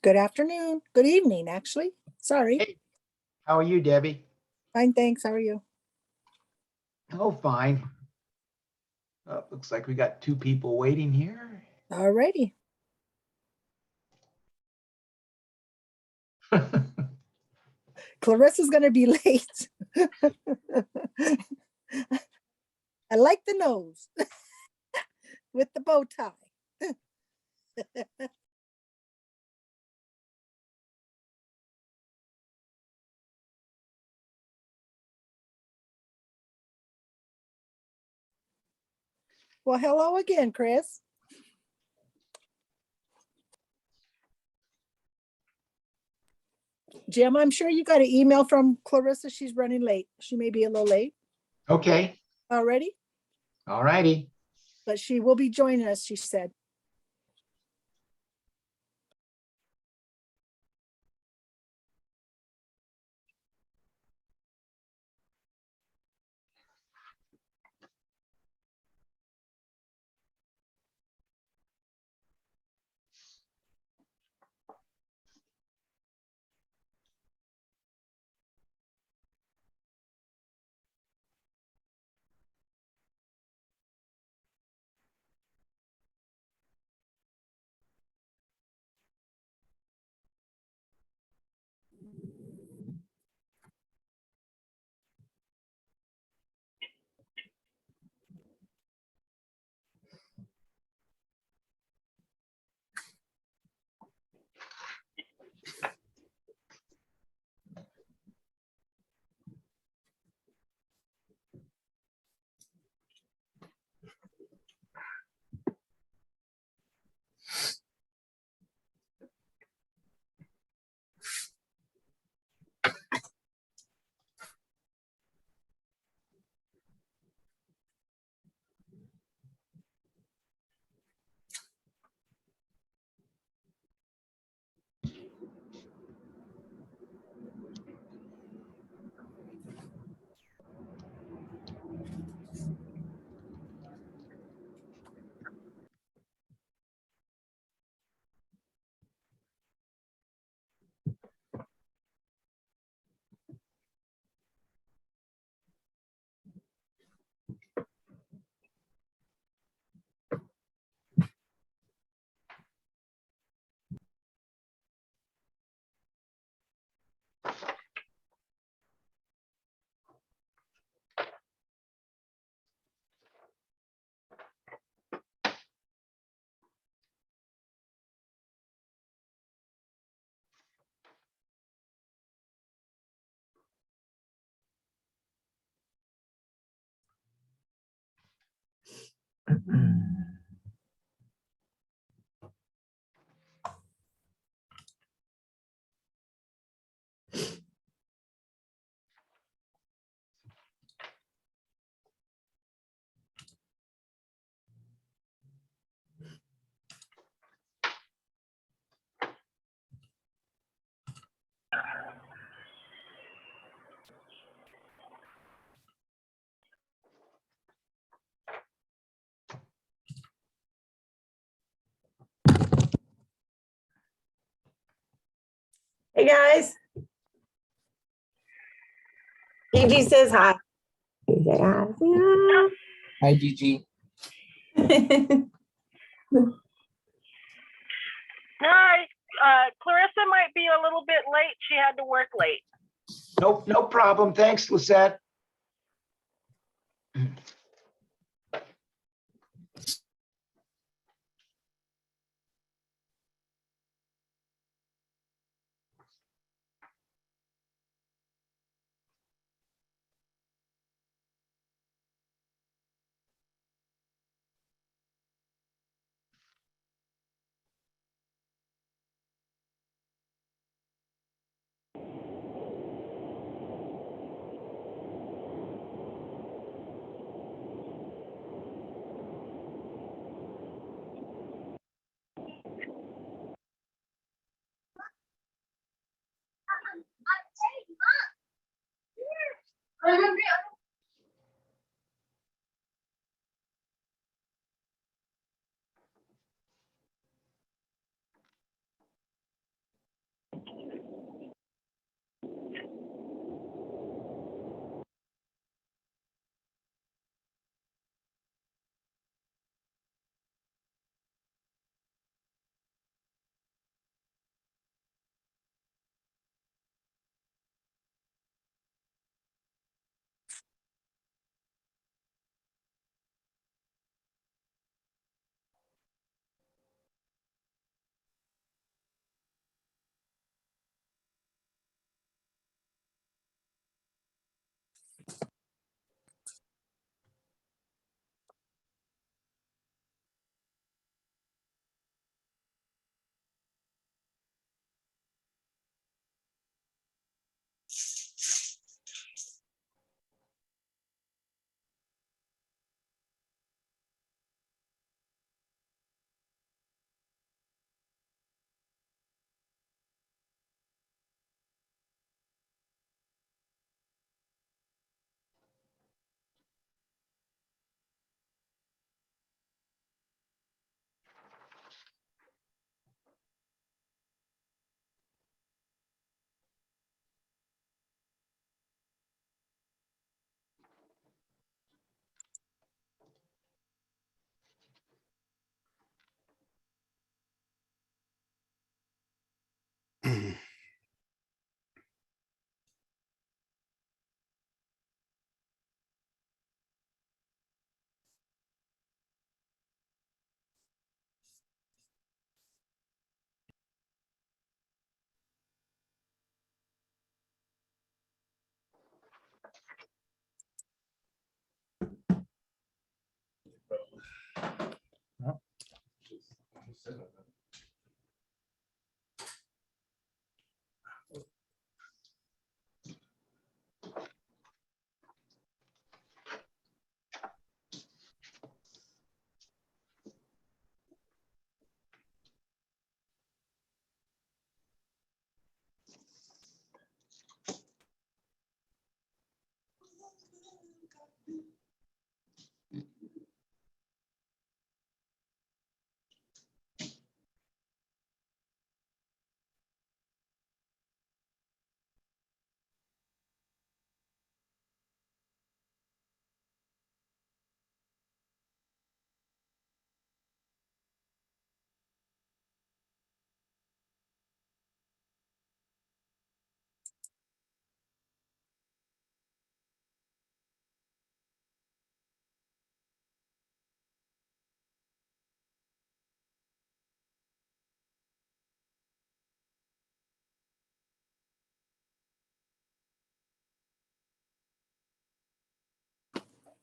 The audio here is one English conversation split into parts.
Good afternoon. Good evening, actually. Sorry. Hey, how are you, Debbie? Fine, thanks. How are you? Oh, fine. Oh, looks like we got two people waiting here. Alrighty. Clarissa's going to be late. I like the nose with the bow tie. Well, hello again, Chris. Jim, I'm sure you got an email from Clarissa. She's running late. She may be a little late Okay, already, all righty. but she will be joining us, she said. Hey guys. Gigi says hi. He said hi. Hi, Gigi. Hi, Clarissa might be a little bit late. She had to work late. Nope, no problem. Thanks, Lisette.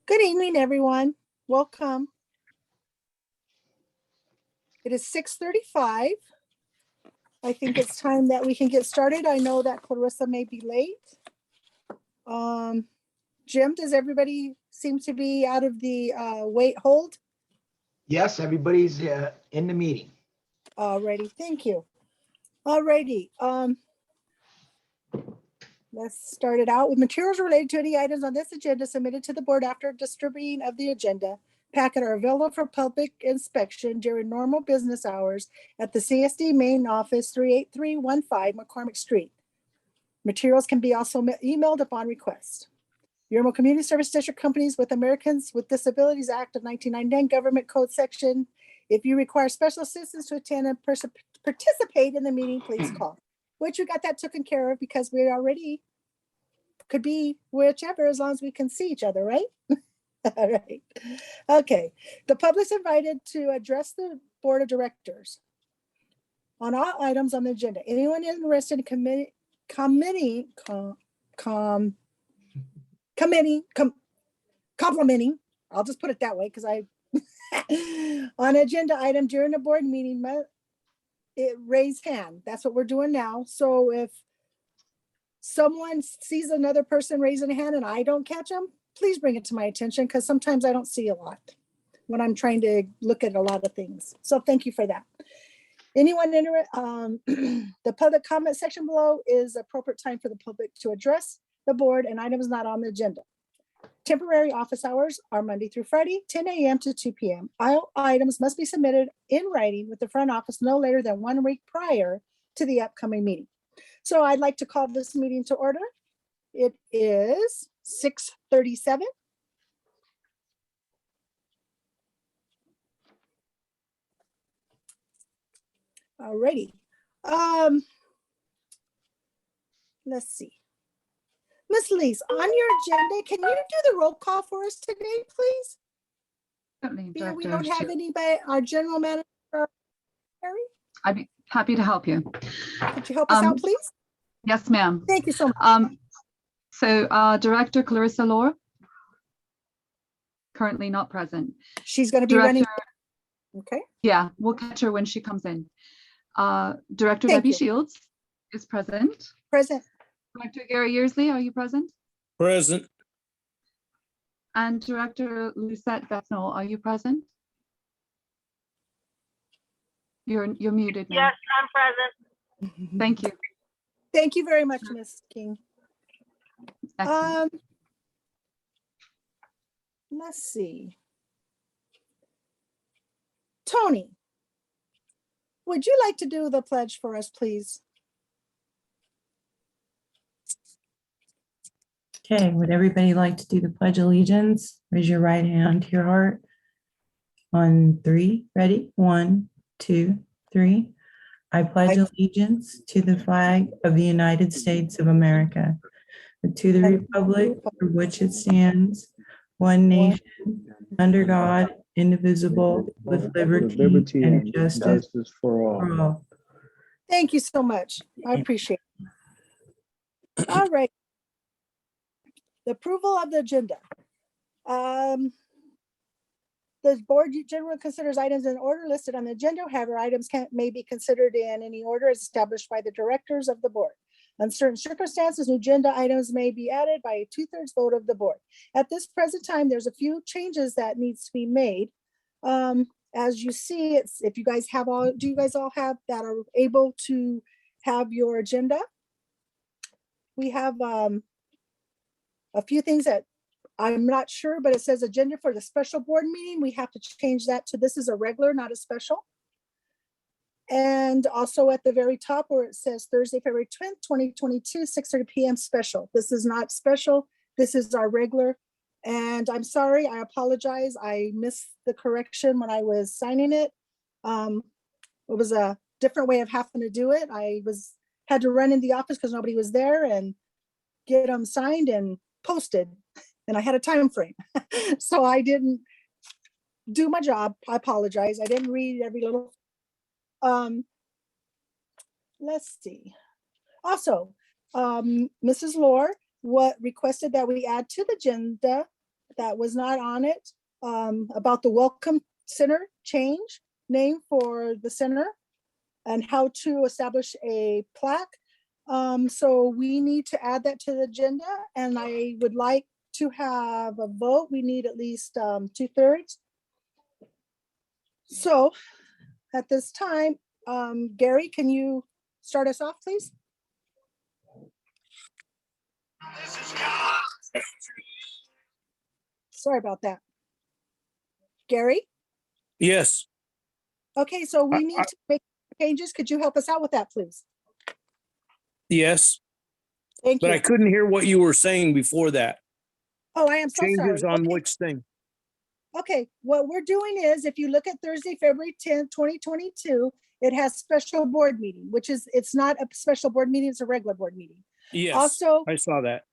Good evening, everyone. Welcome. It is 6:35. I think it's time that we can get started. I know that Clarissa may be late. Jim, does everybody seem to be out of the wait hold? Yes, everybody's in the meeting. Alrighty, thank you. Alrighty, let's start it out with materials related to any items on this agenda submitted to the board after distributing of the agenda packet are available for public inspection during normal business hours at the CSD main office, 38315 McCormick Street. Materials can be also emailed upon request. Yermo Community Service District companies with Americans with Disabilities Act of 1999 Government Code Section. If you require special assistance to attend and participate in the meeting, please call. Which we got that taken care of because we already could be whichever as long as we can see each other, right? All right. Okay. The public's invited to address the board of directors on all items on the agenda. Anyone interested in complimenting, I'll just put it that way because I on agenda item during the board meeting, it raise hand. That's what we're doing now. So if someone sees another person raising a hand and I don't catch them, please bring it to my attention because sometimes I don't see a lot when I'm trying to look at a lot of things. So thank you for that. Anyone the public comment section below is appropriate time for the public to address the board and items not on the agenda. Temporary office hours are Monday through Friday, 10 a.m. to 2 p.m. All items must be submitted in writing with the front office no later than 1 week prior to the upcoming meeting. So I'd like to call this meeting to order. It is 6:37. Alrighty. Let's see. Miss Lise, on your agenda, can you do the roll call for us today, please? Certainly, Yeah, we Director don't have Shear. anybody, our general manager, Harry. I'd be happy to help you. Could you help us out, please? Yes, ma'am. Thank you so much. So Director Clarissa Lore, currently not present. She's going to be running. Okay. Yeah, we'll catch her when she comes in. Director Thank Debbie you. Shields is present. Present. Director Gary Yearsley, are you present? Present. And Director Lucette Bethnal, are you present? You're muted now. Yes, I'm present. Thank you. Thank you very much, Ms. King. Excellent. Let's see. Tony, would you like to do the pledge for us, please? Okay, would everybody like to do the Pledge of Allegiance? Raise your right hand to your heart. On 3, ready? 1, 2, 3. I pledge allegiance to the flag of the United States of America, and to the republic for which it stands, one nation, under God, indivisible, with liberty and justice for all. Thank you so much. I appreciate it. All right. The approval of the agenda. The board generally considers items in order listed on the agenda. However, items may be considered in any order as established by the directors of the board. On certain circumstances, new agenda items may be added by a 2/3 vote of the board. At this present time, there's a few changes that needs to be made. As you see, it's if you guys have all, do you guys all have that are able to have your agenda? We have a few things that I'm not sure, but it says agenda for the special board meeting. We have to change that to this is a regular, not a special. And also at the very top where it says Thursday, February 10th, 2022, 6:30 PM special. This is not special. This is our regular. And I'm sorry, I apologize. I missed the correction when I was signing it. It was a different way of having to do it. Had to run in the office because nobody was there and get them signed and posted. And I had a time frame. So I didn't do my job. I apologize. I didn't read every little. Let's see. Also, Mrs. Lore requested that we add to the agenda that was not on it, about the Welcome Center change name for the center and how to establish a plaque. So we need to add that to the agenda, and I would like to have a vote. We need at least 2/3. So at this time, Gary, can you start us off, please? Sorry about that. Gary? Yes, Okay, so we need to make changes. Could you help us out with that, please? yes, Thank but I you. couldn't hear what you were saying before that. Oh, I am so sorry. Changes on Okay. which thing? Okay, what we're doing is, if you look at Thursday, February 10th, 2022, it has special board meeting, which is, it's not a special board meeting, it's a regular board meeting. Yes, Also, I saw that.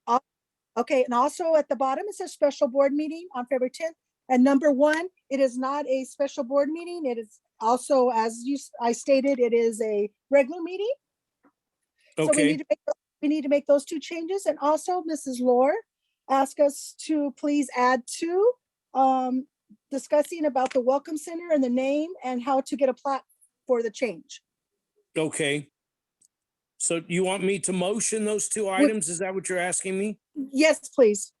okay, and also at the bottom, it says special board meeting on February 10th. And number one, it is not a special board meeting. It is also, as I stated, it is a regular meeting. So we Okay, need to make those two changes. And also Mrs. Lore asked us to please add to discussing about the Welcome Center and the name and how to get a plaque for the change. okay. So you want me to motion those two items? Is that what you're asking me? Yes, please.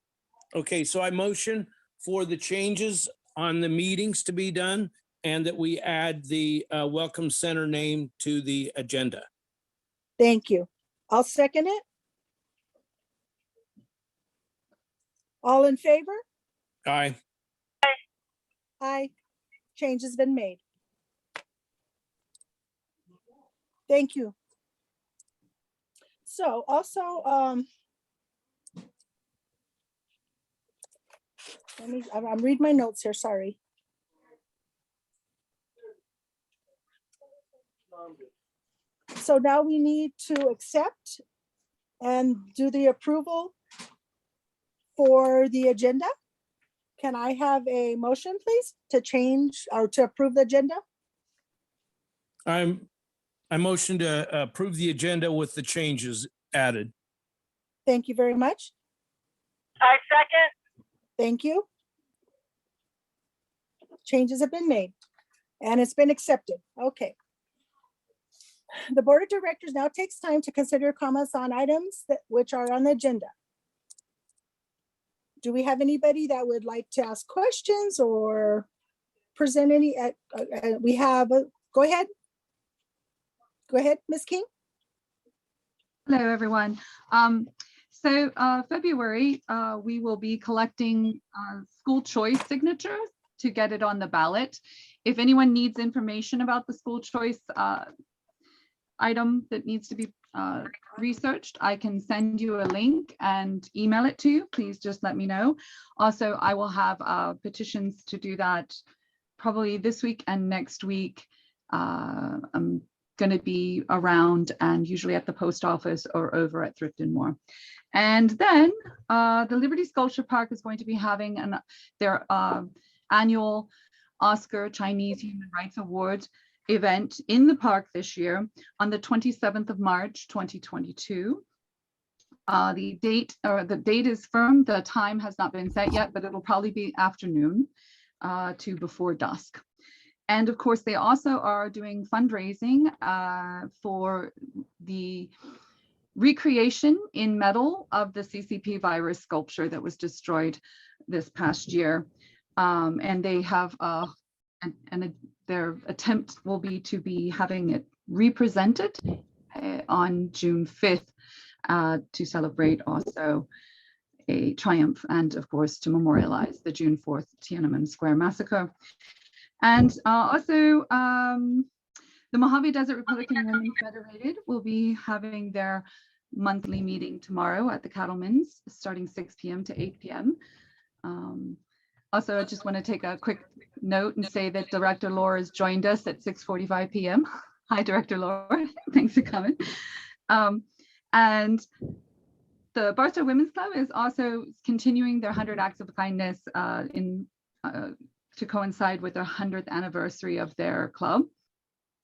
Okay, so I motion for the changes on the meetings to be done and that we add the Welcome Center name to the agenda. Thank you. I'll second it. All in favor? Aye. Aye. Change has been made. Thank you. So also, I'm reading my notes here, sorry. So now we need to accept and do the approval for the agenda. Can I have a motion, please, to change or to approve the agenda? I motion to approve the agenda with the changes added. Thank you very much. I second. Thank you. Changes have been made and it's been accepted. Okay. The Board of Directors now takes time to consider comments on items which are on the agenda. Do we have anybody that would like to ask questions or present any? We have, go ahead. Go ahead, Ms. King. Hello, everyone. February, we will be collecting school choice signatures to get it on the ballot. If anyone needs information about the school choice item that needs to be researched, I can send you a link and email it to you. Please just let me know. Also, I will have petitions to do that probably this week and next week. I'm going to be around and usually at the post office or over at Thrift and More. And then the Liberty Sculpture Park is going to be having their annual Oscar Chinese Human Rights Award event in the park this year on the 27th of March, 2022. The date is firm. The time has not been set yet, but it'll probably be afternoon to before dusk. And of course, they also are doing fundraising for the recreation in metal of the CCP virus sculpture that was destroyed this past year. And they have their attempt will be to be having it represented on June 5th to celebrate also a triumph, and of course to memorialize the June 4th Tiananmen Square massacre. And also the Mojave Desert Republican Women Federated will be having their monthly meeting tomorrow at the Cattlemen's, starting 6 p.m. to 8 p.m. Also, I just want to take a quick note and say that Director Laura has joined us at 6:45 p.m. Hi, Director Laura. Thanks for coming. And the Barstow Women's Club is also continuing their 100 acts of kindness to coincide with their 100th anniversary of their club.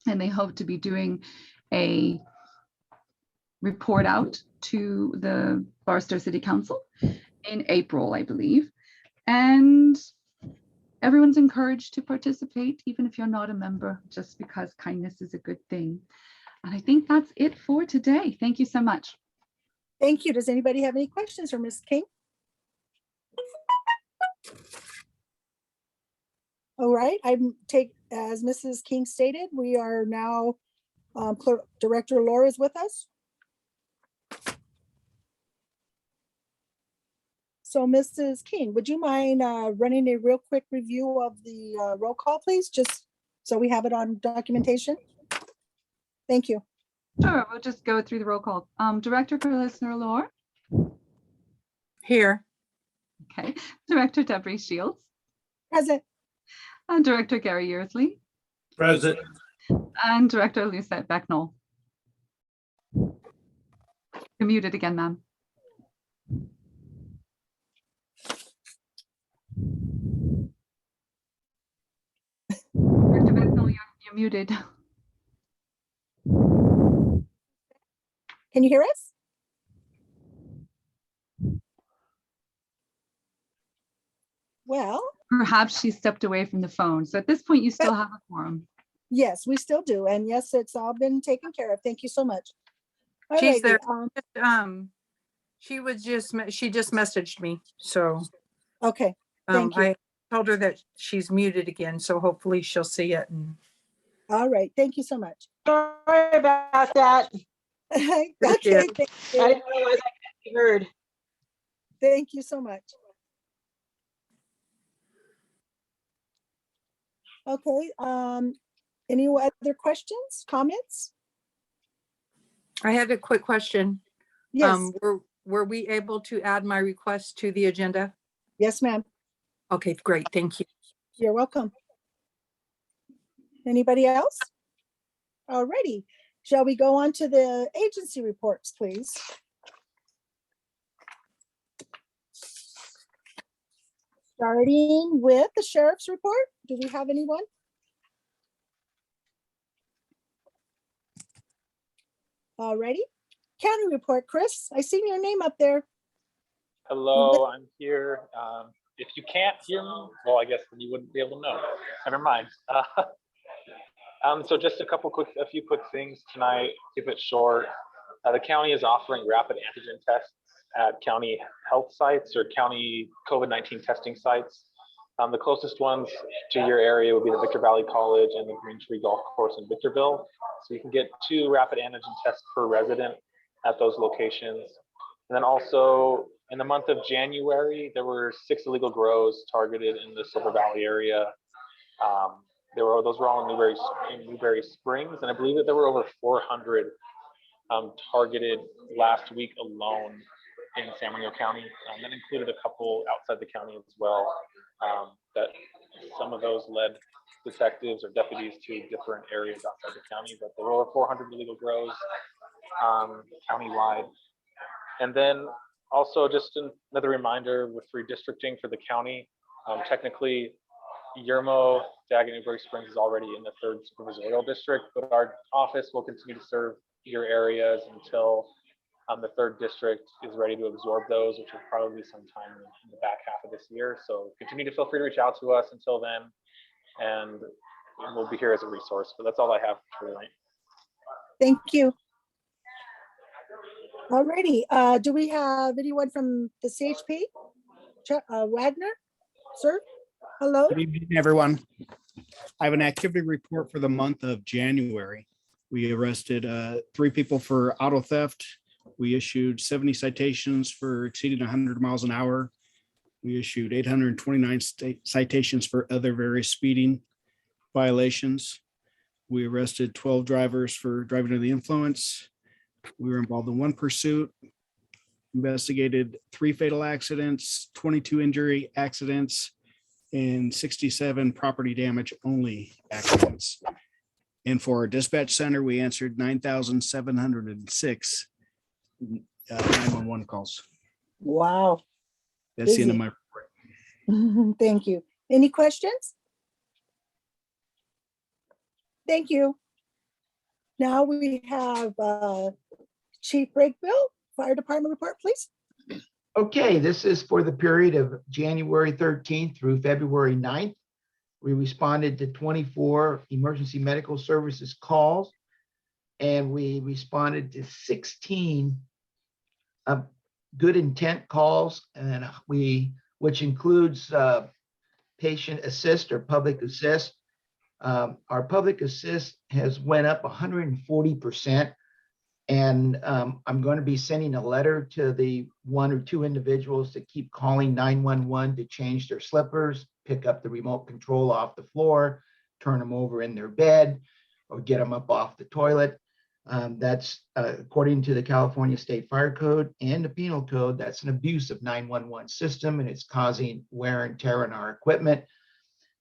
And they hope to be doing a report out to the Barstow City Council in April, I believe. And everyone's encouraged to participate, even if you're not a member, just because kindness is a good thing. And I think that's it for today. Thank you so much. Thank you. Does anybody have any questions for Ms. King? All right, as Mrs. King stated, we are now, Director Laura is with us. So Mrs. King, would you mind running a real quick review of the roll call, please? Just so we have it on documentation. Thank you. Sure, we'll just go through the roll call. Director Carissa Lore. Here. Okay. Director Deborah Shields. Present. And Director Gary Yearsley. Present. And Director Lucette Becknell. You're muted again, ma'am. Director Becknell, you're muted. Can you hear us? Well, Perhaps she stepped away from the phone. So at this point, you still have a quorum. yes, we still do. And yes, it's all been taken care of. Thank you so much. She's Alrighty, there. She just messaged me. So okay, thank you. I told her that she's muted again. So hopefully she'll see it. And All right, thank you so much. Sorry about that. Okay, Thank you. thank I you. didn't realize I couldn't be heard. Thank you so much. Okay, any other questions, comments? I had a quick question. Yes, Were we able to add my request to the agenda? yes, ma'am. Okay, great. Thank you. You're welcome. Anybody else? Alrighty, shall we go on to the agency reports, please? Starting with the sheriff's report. Do we have anyone? Alrighty, county report, Chris. I see your name up there. Hello, I'm here. If you can't hear me, well, I guess then you wouldn't be able to know. Never mind. So just a few quick things tonight. Keep it short. The county is offering rapid antigen tests at county health sites or county COVID-19 testing sites. The closest ones to your area would be the Victor Valley College and the Green Tree Golf Course in Victorville. So you can get 2 rapid antigen tests per resident at those locations. And then also in the month of January, there were 6 illegal grows targeted in the Silver Valley area. Those were all in Newberry Springs, and I believe that there were over 400 targeted last week alone in San Bernardino County. That included a couple outside the county as well. That some of those led detectives or deputies to different areas outside the county, but there were over 400 illegal grows countywide. And then also just another reminder with redistricting for the county, technically Yermo, Daggett, Newberry Springs is already in the 3rd supervisorial district, but our office will continue to serve your areas until the 3rd district is ready to absorb those, which will probably be sometime in the back half of this year. So continue to feel free to reach out to us until then, and we'll be here as a resource. But that's all I have for tonight. Thank you. Alrighty, do we have anyone from the CHP? Wagner, sir? Hello? Good evening, everyone. I have an activity report for the month of January. We arrested 3 people for auto theft. We issued 70 citations for exceeding 100 miles an hour. We issued 829 citations for other various speeding violations. We arrested 12 drivers for driving under the influence. We were involved in 1 pursuit, investigated 3 fatal accidents, 22 injury accidents, and 67 property damage only accidents. And for our dispatch center, we answered 9,706 911 calls. Wow. That's the end of Busy. my report. Thank you. Any questions? Thank you. Now we have Chief Brakebill, Fire Department report, please. Okay, this is for the period of January 13th through February 9th. We responded to 24 emergency medical services calls, and we responded to 16 good intent calls, and which includes patient assist or public assist. Our public assist has went up 140%. And I'm going to be sending a letter to the 1 or 2 individuals that keep calling 911 to change their slippers, pick up the remote control off the floor, turn them over in their bed, or get them up off the toilet. That's according to the California State Fire Code and the Penal Code. That's an abuse of 911 system, and it's causing wear and tear on our equipment.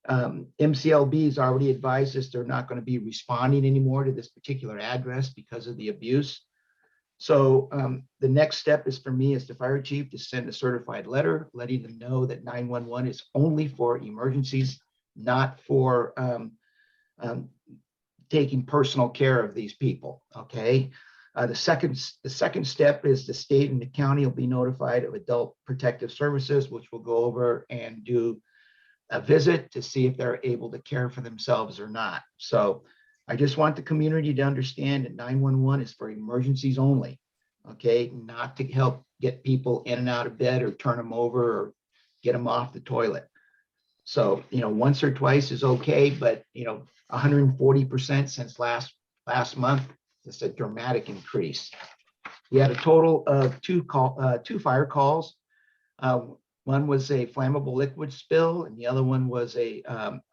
MCLB has already advised us they're not going to be responding anymore to this particular address because of the abuse. So the next step is for me as the fire chief to send a certified letter letting them know that 911 is only for emergencies, not for taking personal care of these people. Okay. The second step is the state and the county will be notified of Adult Protective Services, which will go over and do a visit to see if they're able to care for themselves or not. So I just want the community to understand that 911 is for emergencies only, okay? Not to help get people in and out of bed or turn them over or get them off the toilet. So, once or twice is okay, but 140% since last month, it's a dramatic increase. We had a total of 2 fire calls. One was a flammable liquid spill, and the other one was a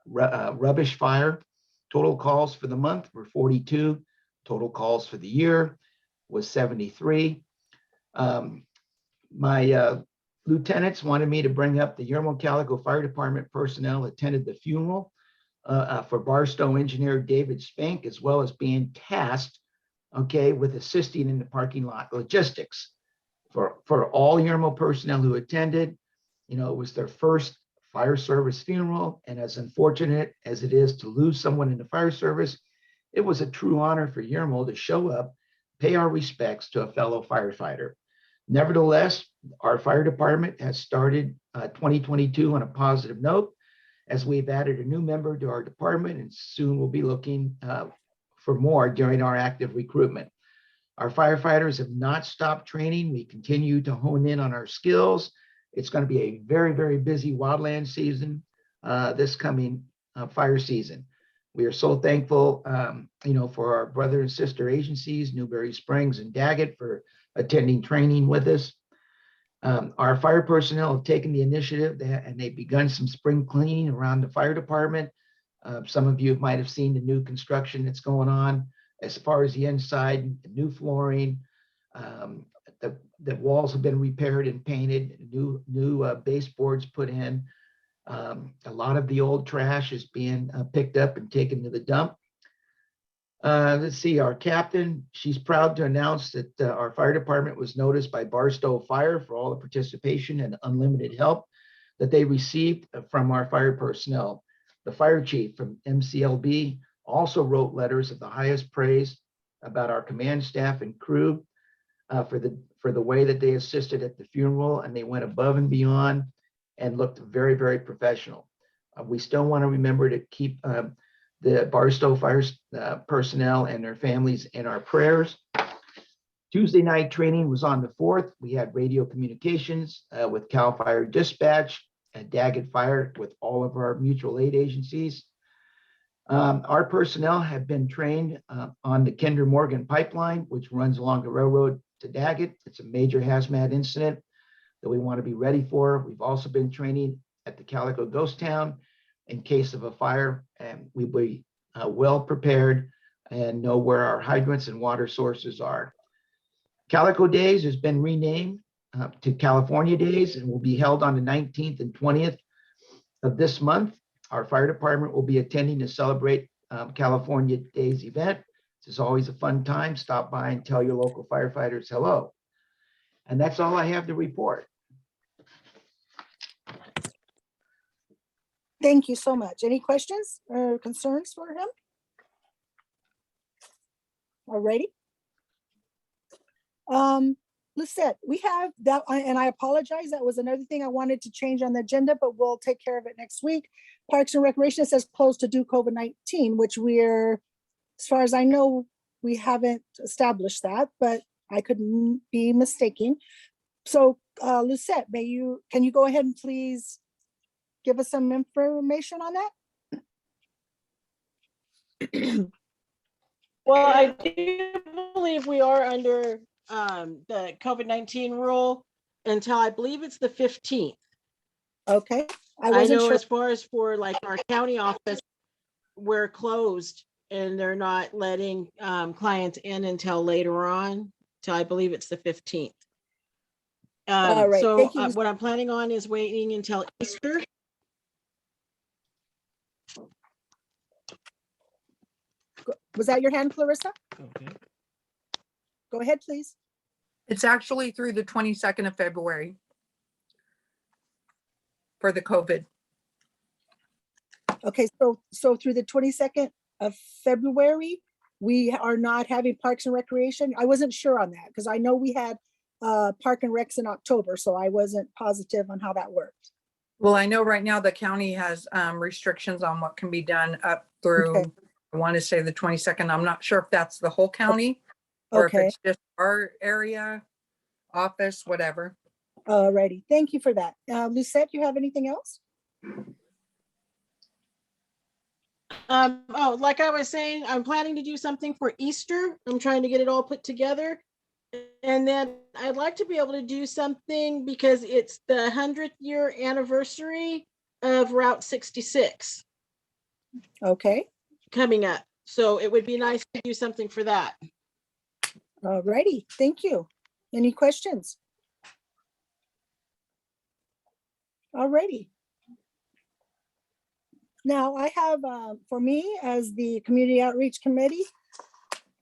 rubbish fire. Total calls for the month were 42. Total calls for the year was 73. My lieutenants wanted me to bring up the Yermo Calico Fire Department personnel attended the funeral for Barstow engineer David Spank, as well as being tasked, with assisting in the parking lot logistics. For all Yermo personnel who attended, it was their first fire service funeral, and as unfortunate as it is to lose someone in the fire service, it was a true honor for Yermo to show up, pay our respects to a fellow firefighter. Nevertheless, our fire department has started 2022 on a positive note, as we've added a new member to our department, and soon we'll be looking for more during our active recruitment. Our firefighters have not stopped training. We continue to hone in on our skills. It's going to be a very, very busy wildland season this coming fire season. We are so thankful, for our brother and sister agencies, Newberry Springs and Daggett, for attending training with us. Our fire personnel have taken the initiative and they've begun some spring cleaning around the fire department. Some of you might have seen the new construction that's going on as far as the inside, the new flooring. The walls have been repaired and painted, new baseboards put in. A lot of the old trash is being picked up and taken to the dump. Let's see, our captain, she's proud to announce that our fire department was noticed by Barstow Fire for all the participation and unlimited help that they received from our fire personnel. The fire chief from MCLB also wrote letters of the highest praise about our command staff and crew for the way that they assisted at the funeral, and they went above and beyond and looked very, very professional. We still want to remember to keep the Barstow Fire personnel and their families in our prayers. Tuesday night training was on the 4th. We had radio communications with CAL FIRE Dispatch and Daggett Fire with all of our mutual aid agencies. Our personnel have been trained on the Kinder Morgan pipeline, which runs along the railroad to Daggett. It's a major hazmat incident that we want to be ready for. We've also been training at the Calico Ghost Town in case of a fire, and we be well prepared and know where our hydrants and water sources are. Calico Days has been renamed to California Days and will be held on the 19th and 20th of this month. Our fire department will be attending to celebrate California Days event. This is always a fun time. Stop by and tell your local firefighters hello. And that's all I have to report. Thank you so much. Any questions or concerns for him? Alrighty. Lisette, we have that, and I apologize, that was another thing I wanted to change on the agenda, but we'll take care of it next week. Parks and Recreation says closed to do COVID-19, which we're, as far as I know, we haven't established that, but I could be mistaken. So Lisette, can you go ahead and please give us some information on that? Well, I do believe we are under the COVID-19 rule until I believe it's the 15th. Okay. I wasn't know sure. as far as for like our county office, we're closed and they're not letting clients in until later on, till I believe it's the 15th. All right, So thank you. what I'm planning on is waiting until Easter. Was that your hand, Clarissa? Okay. Go ahead, please. It's actually through the 22nd of February for the COVID. Okay, so through the 22nd of February, we are not having Parks and Recreation. I wasn't sure on that because I know we had Park and Recs in October, so I wasn't positive on how that worked. Well, I know right now the county has restrictions on what can be done up through, Okay. I want to say the 22nd. I'm not sure if that's the whole county or if Okay, it's just our area, office, whatever. alrighty. Thank you for that. Lucette, you have anything else? Oh, like I was saying, I'm planning to do something for Easter. I'm trying to get it all put together. And then I'd like to be able to do something because it's the 100th year anniversary of Route 66 Okay, coming up. So it would be nice to do something for that. alrighty. Thank you. Any questions? Alrighty. Now I have, for me as the Community Outreach Committee,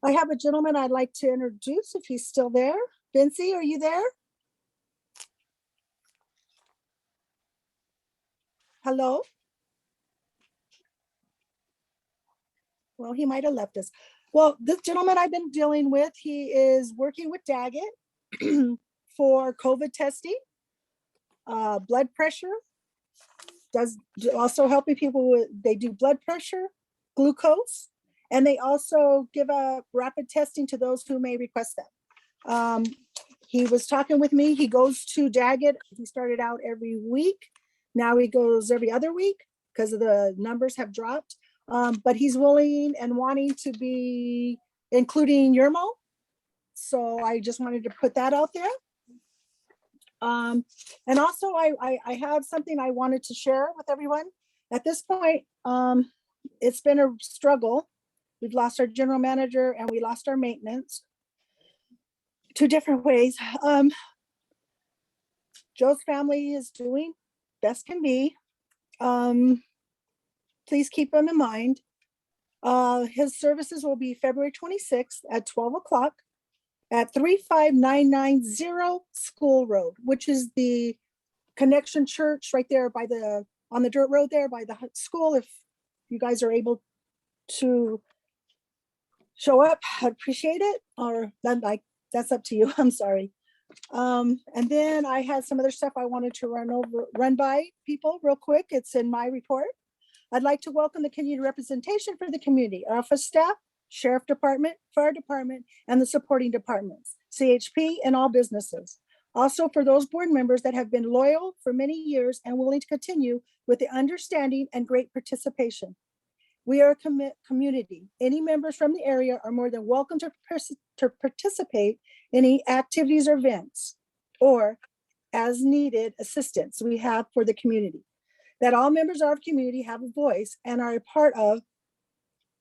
I have a gentleman I'd like to introduce if he's still there. Vincy, are you there? Hello? Well, he might have left us. Well, this gentleman I've been dealing with, he is working with Daggett for COVID testing, blood pressure, does also helping people with, they do blood pressure, glucose, and they also give a rapid testing to those who may request them. He was talking with me. He goes to Daggett. He started out every week. Now he goes every other week because the numbers have dropped. But he's willing and wanting to be including Yermo. So I just wanted to put that out there. And also I have something I wanted to share with everyone. At this point, it's been a struggle. We've lost our general manager and we lost our maintenance. 2 different ways. Joe's family is doing best can be. Please keep him in mind. His services will be February 26th at 12 o'clock at 35990 School Road, which is the Connection Church right there by the, on the dirt road there by the school. If you guys are able to show up, I'd appreciate it. Or then that's up to you. I'm sorry. And then I had some other stuff I wanted to run by people real quick. It's in my report. I'd like to welcome the community representation for the community, office staff, sheriff department, fire department, and the supporting departments, CHP, and all businesses. Also for those board members that have been loyal for many years and willing to continue with the understanding and great participation. We are a community. Any members from the area are more than welcome to participate in any activities or events, or as needed assistance we have for the community. That all members of our community have a voice and are a part of,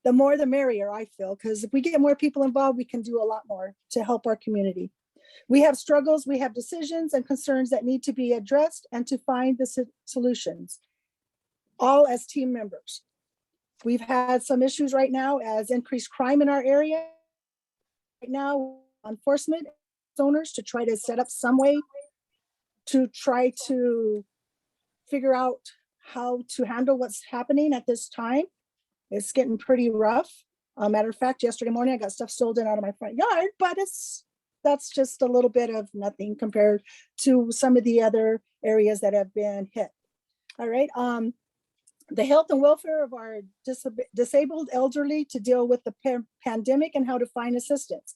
the more the merrier, I feel, because if we get more people involved, we can do a lot more to help our community. We have struggles, we have decisions and concerns that need to be addressed and to find the solutions, all as team members. We've had some issues right now as increased crime in our area. Right now, enforcement owners to try to set up some way to try to figure out how to handle what's happening at this time. It's getting pretty rough. Matter of fact, yesterday morning I got stuff stolen out of my front yard, but that's just a little bit of nothing compared to some of the other areas that have been hit. All right. The health and welfare of our disabled elderly to deal with the pandemic and how to find assistance.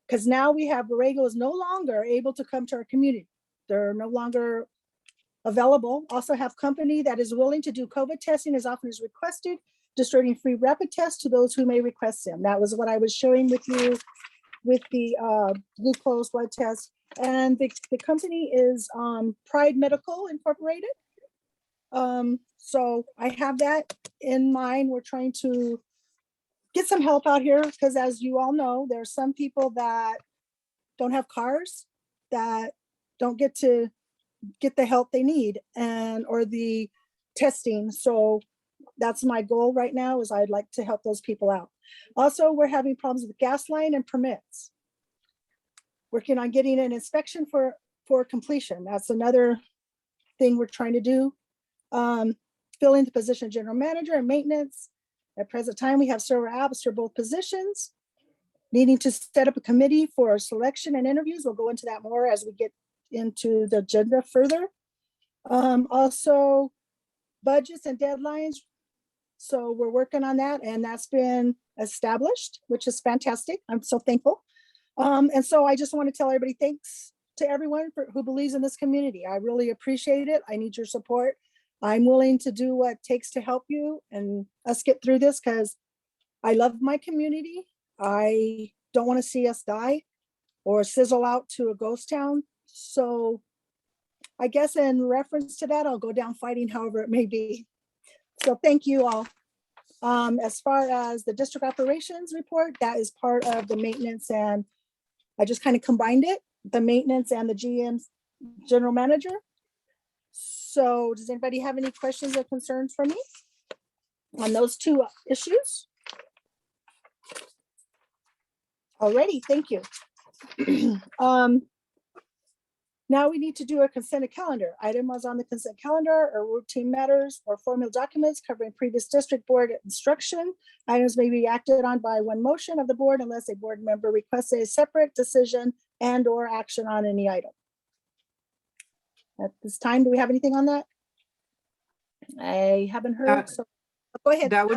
Because now we have Borrego is no longer able to come to our community. They're no longer available. Also have company that is willing to do COVID testing as often as requested, distributing free rapid tests to those who may request them. That was what I was showing with you with the glucose blood test. And the company is Pride Medical Incorporated. So I have that in mind. We're trying to get some help out here because, as you all know, there are some people that don't have cars, that don't get to get the help they need or the testing. So that's my goal right now, is I'd like to help those people out. Also, we're having problems with gas line and permits. Working on getting an inspection for completion. That's another thing we're trying to do. Filling the position of general manager and maintenance. At present time, we have several apps for both positions. Needing to set up a committee for selection and interviews. We'll go into that more as we get into the agenda further. Also, budgets and deadlines. So we're working on that, and that's been established, which is fantastic. I'm so thankful. And so I just want to tell everybody thanks to everyone who believes in this community. I really appreciate it. I need your support. I'm willing to do what it takes to help you and us get through this, because I love my community. I don't want to see us die or sizzle out to a ghost town. So I guess in reference to that, I'll go down fighting, however it may be. So thank you all. As far as the district operations report, that is part of the maintenance, and I just kind of combined it, the maintenance and the GM's general manager. So does anybody have any questions or concerns for me on those two issues? Alrighty, thank you. Now we need to do a consent calendar. Items on the consent calendar or routine matters or formal documents covering previous district board instruction. Items may be acted on by one motion of the board unless a board member requests a separate decision and or action on any item. At this time, do we have anything on that? I haven't heard, so go ahead. That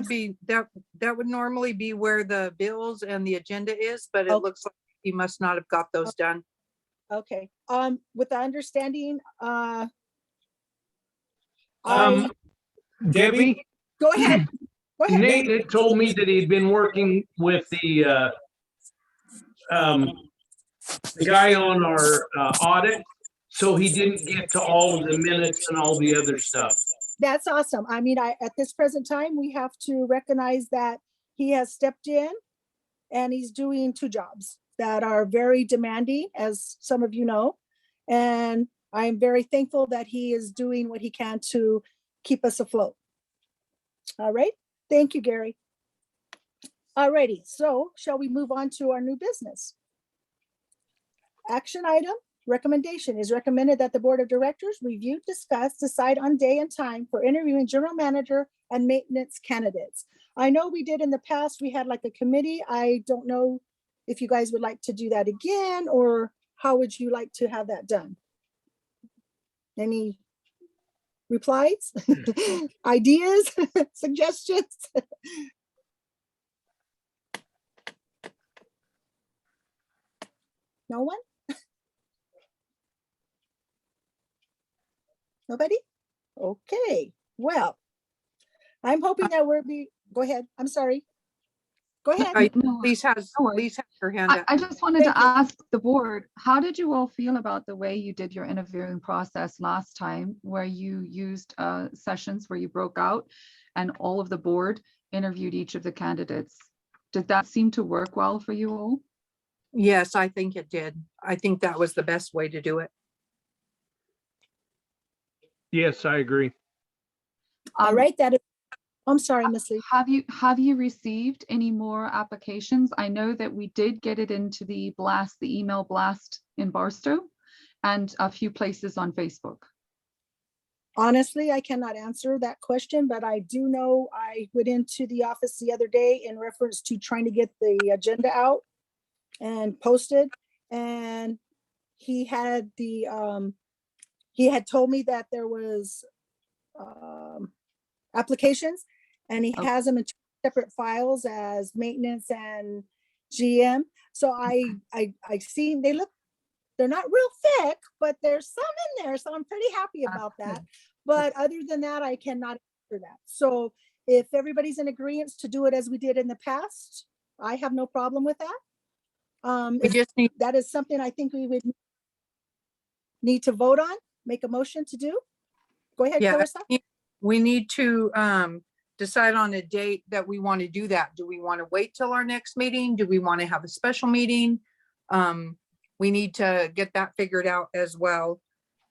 would normally be where the bills and the agenda is, but it looks like you must not have got those done. Okay, with the understanding, Debbie? Go ahead. Go ahead. Nate had told me that he'd been working with the guy on our audit, so he didn't get to all of the minutes and all the other stuff. That's awesome. I mean, at this present time, we have to recognize that he has stepped in and he's doing two jobs that are very demanding, as some of you know. And I'm very thankful that he is doing what he can to keep us afloat. All right. Thank you, Gary. All righty. So shall we move on to our new business? Action item. Recommendation is recommended that the board of directors review, discuss, decide on day and time for interviewing general manager and maintenance candidates. I know we did in the past, we had like a committee. I don't know if you guys would like to do that again, or how would you like to have that done? Any replies, ideas, suggestions? No one? Nobody? Okay, well, I'm hoping that go ahead. I'm sorry. Go ahead. No, Lisa has no worries. her hand up. I just wanted Thank to you. ask the board, how did you all feel about the way you did your interviewing process last time, where you used sessions where you broke out and all of the board interviewed each of the candidates? Did that seem to work well for you all? Yes, I think it did. I think that was the best way to do it. Yes, I agree. All right, that is, I'm sorry, Miss Lee. Have you received any more applications? I know that we did get it into the email blast in Barstow and a few places on Facebook. Honestly, I cannot answer that question, but I do know I went into the office the other day in reference to trying to get the agenda out and posted. And he had told me that there was applications, and he has them in two separate files as maintenance and GM. So I seen, they're not real thick, but there's some in there. So I'm pretty happy about that. But other than that, I cannot answer that. So if everybody's in agreement to do it as we did in the past, I have no problem with that. We just need, that is something I think we would need to vote on, make a motion to do. Go ahead, yeah, Clarissa. we need to decide on a date that we want to do that. Do we want to wait till our next meeting? Do we want to have a special meeting? We need to get that figured out as well.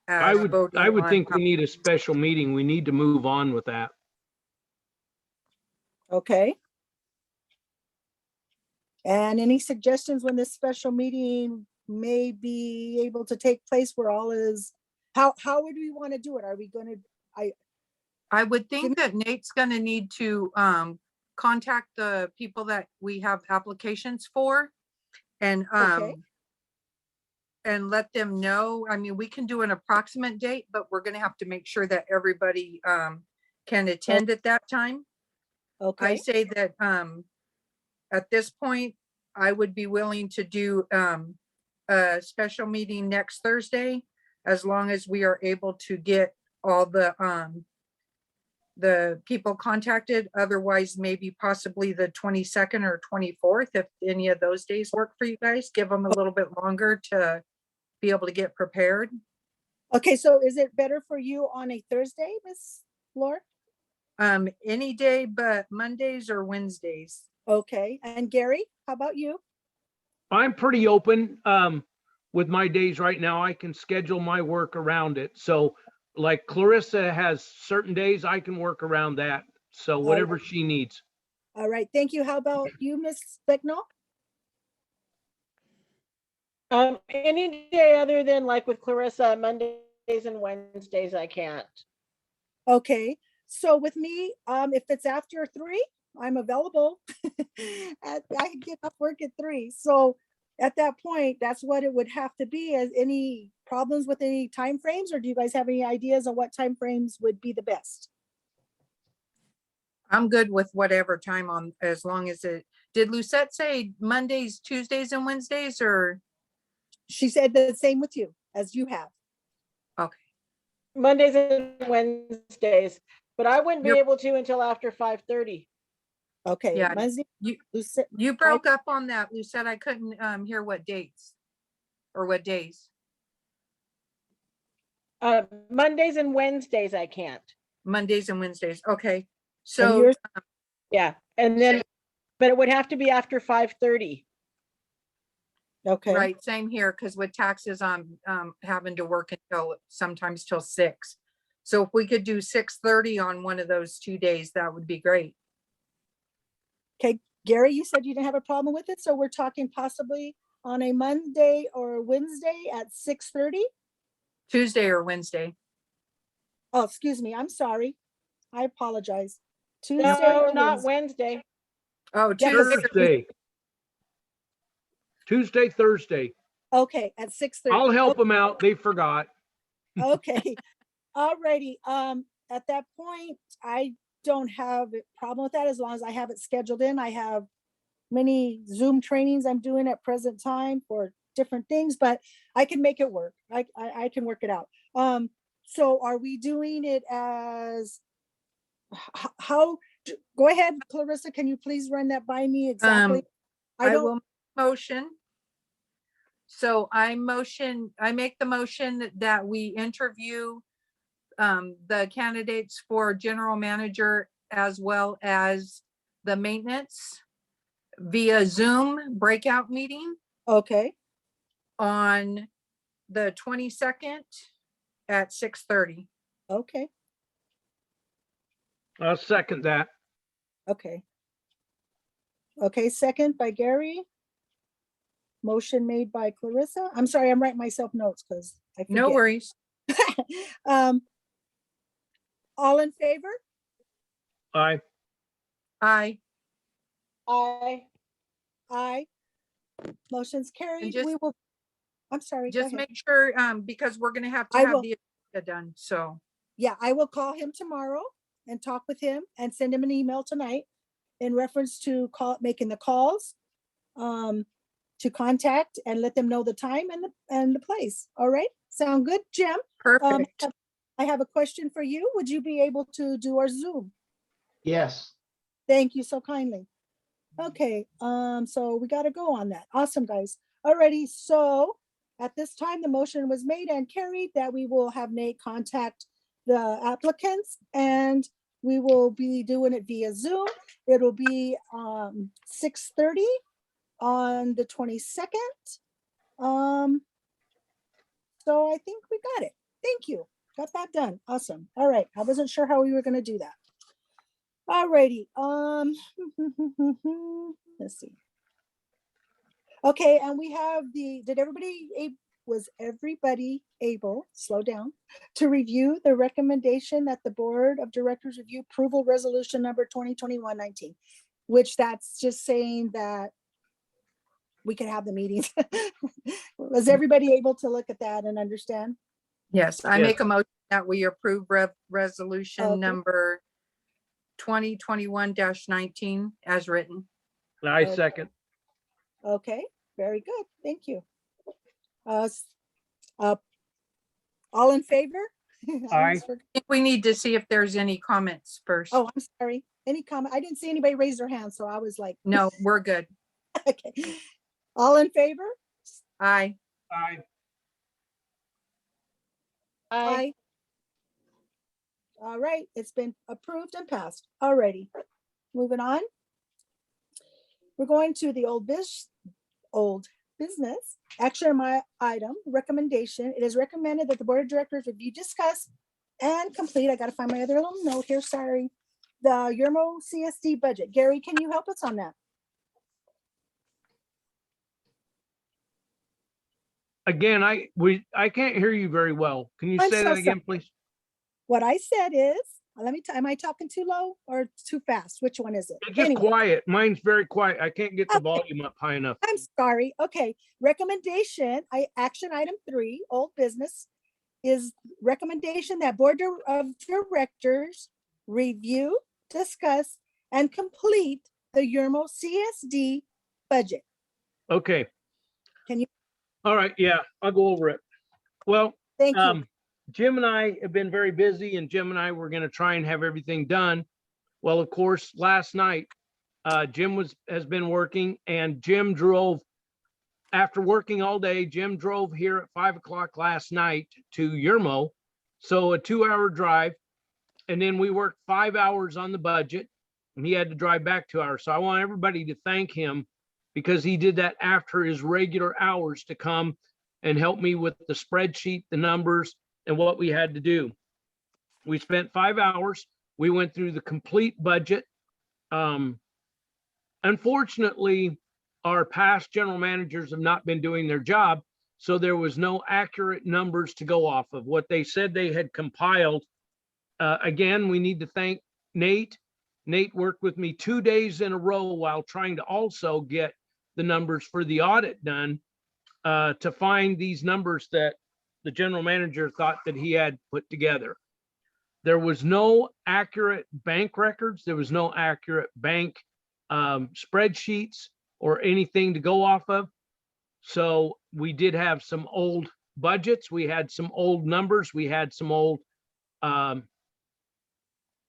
I would voting on think how- we need a special meeting. We need to move on with that. Okay. And any suggestions when this special meeting may be able to take place where all is, how would we want to do it? Are we going to, I would think that Nate's gonna need to contact the people that we have applications for and Okay. and let them know. I mean, we can do an approximate date, but we're gonna have to make sure that everybody can attend at that time. I okay, say that at this point, I would be willing to do a special meeting next Thursday, as long as we are able to get all the people contacted. Otherwise, maybe possibly the 22nd or 24th, if any of those days work for you guys. Give them a little bit longer to be able to get prepared. okay. So is it better for you on a Thursday, Miss Laura? Any day but Mondays or Wednesdays. Okay, and Gary, how about you? I'm pretty open with my days right now. I can schedule my work around it. So like Clarissa has certain days, I can work around that. So whatever she needs. All right, thank you. How about you, Miss Becknell? Any day other than like with Clarissa, Mondays and Wednesdays, I can't. Okay, so with me, if it's after 3, I'm available. I can get off work at 3. So at that point, that's what it would have to be. As any problems with any timeframes, or do you guys have any ideas on what timeframes would be the best? I'm good with whatever time on, as long as it, did Lucette say Mondays, Tuesdays and Wednesdays, or? She said the same with you as you have. Okay. Mondays and Wednesdays, but I wouldn't be You're- able to until after 5:30. Okay, Yeah, Wednesday. You broke up on that, Lucette. I couldn't hear what dates or what days. Mondays and Wednesdays, I can't. Mondays and Wednesdays. Okay. And So yours- Yeah, and then, but it would have to be after 5:30. Okay. right, same here, because with taxes, I'm having to work until sometimes till 6. So if we could do 6:30 on one of those 2 days, that would be great. Okay, Gary, you said you didn't have a problem with it, so we're talking possibly on a Monday or Wednesday at 6:30? Tuesday or Wednesday. Oh, excuse me, I'm sorry. I apologize. Tuesday No, or not Wednesday? Wednesday. Oh, Yeah, Tuesday. Tuesday, Thursday. Okay, at 6:30. I'll help them out. They forgot. Okay, alrighty. At that point, I don't have a problem with that as long as I have it scheduled in. I have many Zoom trainings I'm doing at present time for different things, but I can make it work. I can work it out. So are we doing it as, how Go ahead, Clarissa, can you please run that by me exactly? I I will don't, motion. So I make the motion that we interview the candidates for general manager as well as the maintenance via Zoom breakout meeting okay, on the 22nd at 6:30. okay, I'll second that. okay. Okay, second by Gary. Motion made by Clarissa. I'm sorry, I'm writing myself notes because I forget. No worries. Um, all in favor? Aye. Aye. Aye. Aye. Motion's carried. just- We will, I'm sorry, go Just ahead. make sure, because we're gonna have to I have will. the agenda done, so. Yeah, I will call him tomorrow and talk with him and send him an email tonight in reference to making the calls, to contact and let them know the time and the place. All right, sound good, Jim? Perfect. I have a question for you. Would you be able to do our Zoom? Yes. Thank you so kindly. Okay, so we got to go on that. Awesome, guys. Alrighty, so at this time, the motion was made and carried that we will have Nate contact the applicants and we will be doing it via Zoom. It'll be 6:30 on the 22nd. So I think we got it. Thank you. Got that done. Awesome. All right. I wasn't sure how we were going to do that. Alrighty, let's see. Okay, and we have was everybody able, slow down, to review the recommendation that the Board of Directors review approval resolution number 2021-19, which that's just saying that we can have the meetings. Was everybody able to look at that and understand? Yes, I Yes. make a motion that we approve resolution Okay. number 2021-19 as written. I Okay. second. Okay, very good. Thank you. All in favor? I almost Aye. forgot. I think we need to see if there's any comments first. Oh, I'm sorry. Any comment? I didn't see anybody raise their hand, so I was like, No, we're good. okay. All in favor? Aye. Aye. Aye. All right, it's been approved and passed. Alrighty, moving on. We're going to the old business action item recommendation. It is recommended that the Board of Directors review, discuss, and complete. I got to find my other little note here. Sorry. The Yermo CSD budget. Gary, can you help us on that? Again, I can't hear you very well. Can you I'm say so that again, sorry. please? What I said is, am I talking too low or too fast? Which one is it? It's just Anyway. quiet. Mine's very quiet. I can't get the Okay. volume up high enough. I'm sorry. Okay, recommendation, action item 3, old business, is recommendation that Board of Directors review, discuss, and complete the Yermo CSD budget. Okay. Can you? All right. Yeah, I'll go over it. Well, Thank you. Jim and I have been very busy, and Jim and I were going to try and have everything done. Well, of course, last night, Jim has been working, and Jim drove. After working all day, Jim drove here at 5 o'clock last night to Yermo, so a 2-hour drive, and then we worked 5 hours on the budget, and he had to drive back 2 hours. So I want everybody to thank him because he did that after his regular hours to come and help me with the spreadsheet, the numbers, and what we had to do. We spent 5 hours. We went through the complete budget. Unfortunately, our past general managers have not been doing their job, so there was no accurate numbers to go off of. What they said they had compiled. Again, we need to thank Nate. Nate worked with me 2 days in a row while trying to also get the numbers for the audit done, to find these numbers that the general manager thought that he had put together. There was no accurate bank records. There was no accurate bank spreadsheets or anything to go off of. So we did have some old budgets. We had some old numbers. We had some old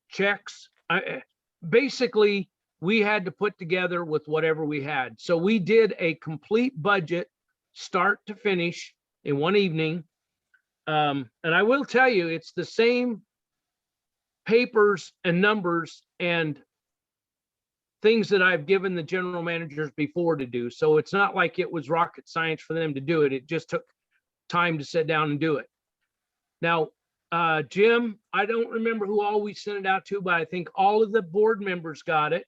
checks. basically we had to put together with whatever we had. So we did a complete budget, start to finish, in one evening. And I will tell you, it's the same papers and numbers and things that I've given the general managers before to do. So it's not like it was rocket science for them to do it. It just took time to sit down and do it. Now, Jim, I don't remember who all we sent it out to, but I think all of the board members got it.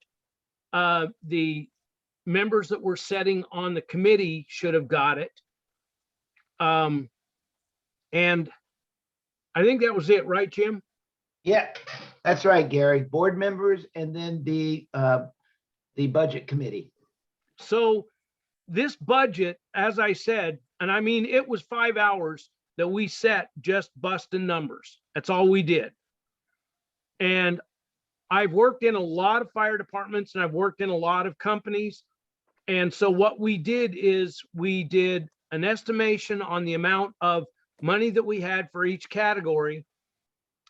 The members that were sitting on the committee should have got it. And I think that was it, right, Jim? Yeah, that's right, Gary. Board members and then the budget committee. So this budget, as I said, and I mean, it was 5 hours that we sat just busting numbers. That's all we did. And I've worked in a lot of fire departments and I've worked in a lot of companies. And so what we did is we did an estimation on the amount of money that we had for each category,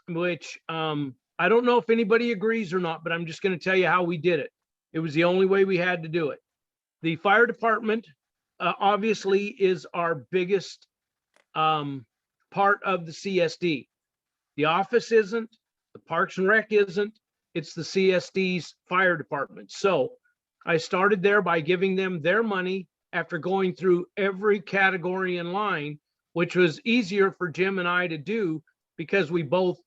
which I don't know if anybody agrees or not, but I'm just going to tell you how we did it. It was the only way we had to do it. The fire department obviously is our biggest part of the CSD. The office isn't, the Parks and Rec isn't, it's the CSD's fire department. So I started there by giving them their money after going through every category in line, which was easier for Jim and I to do because we both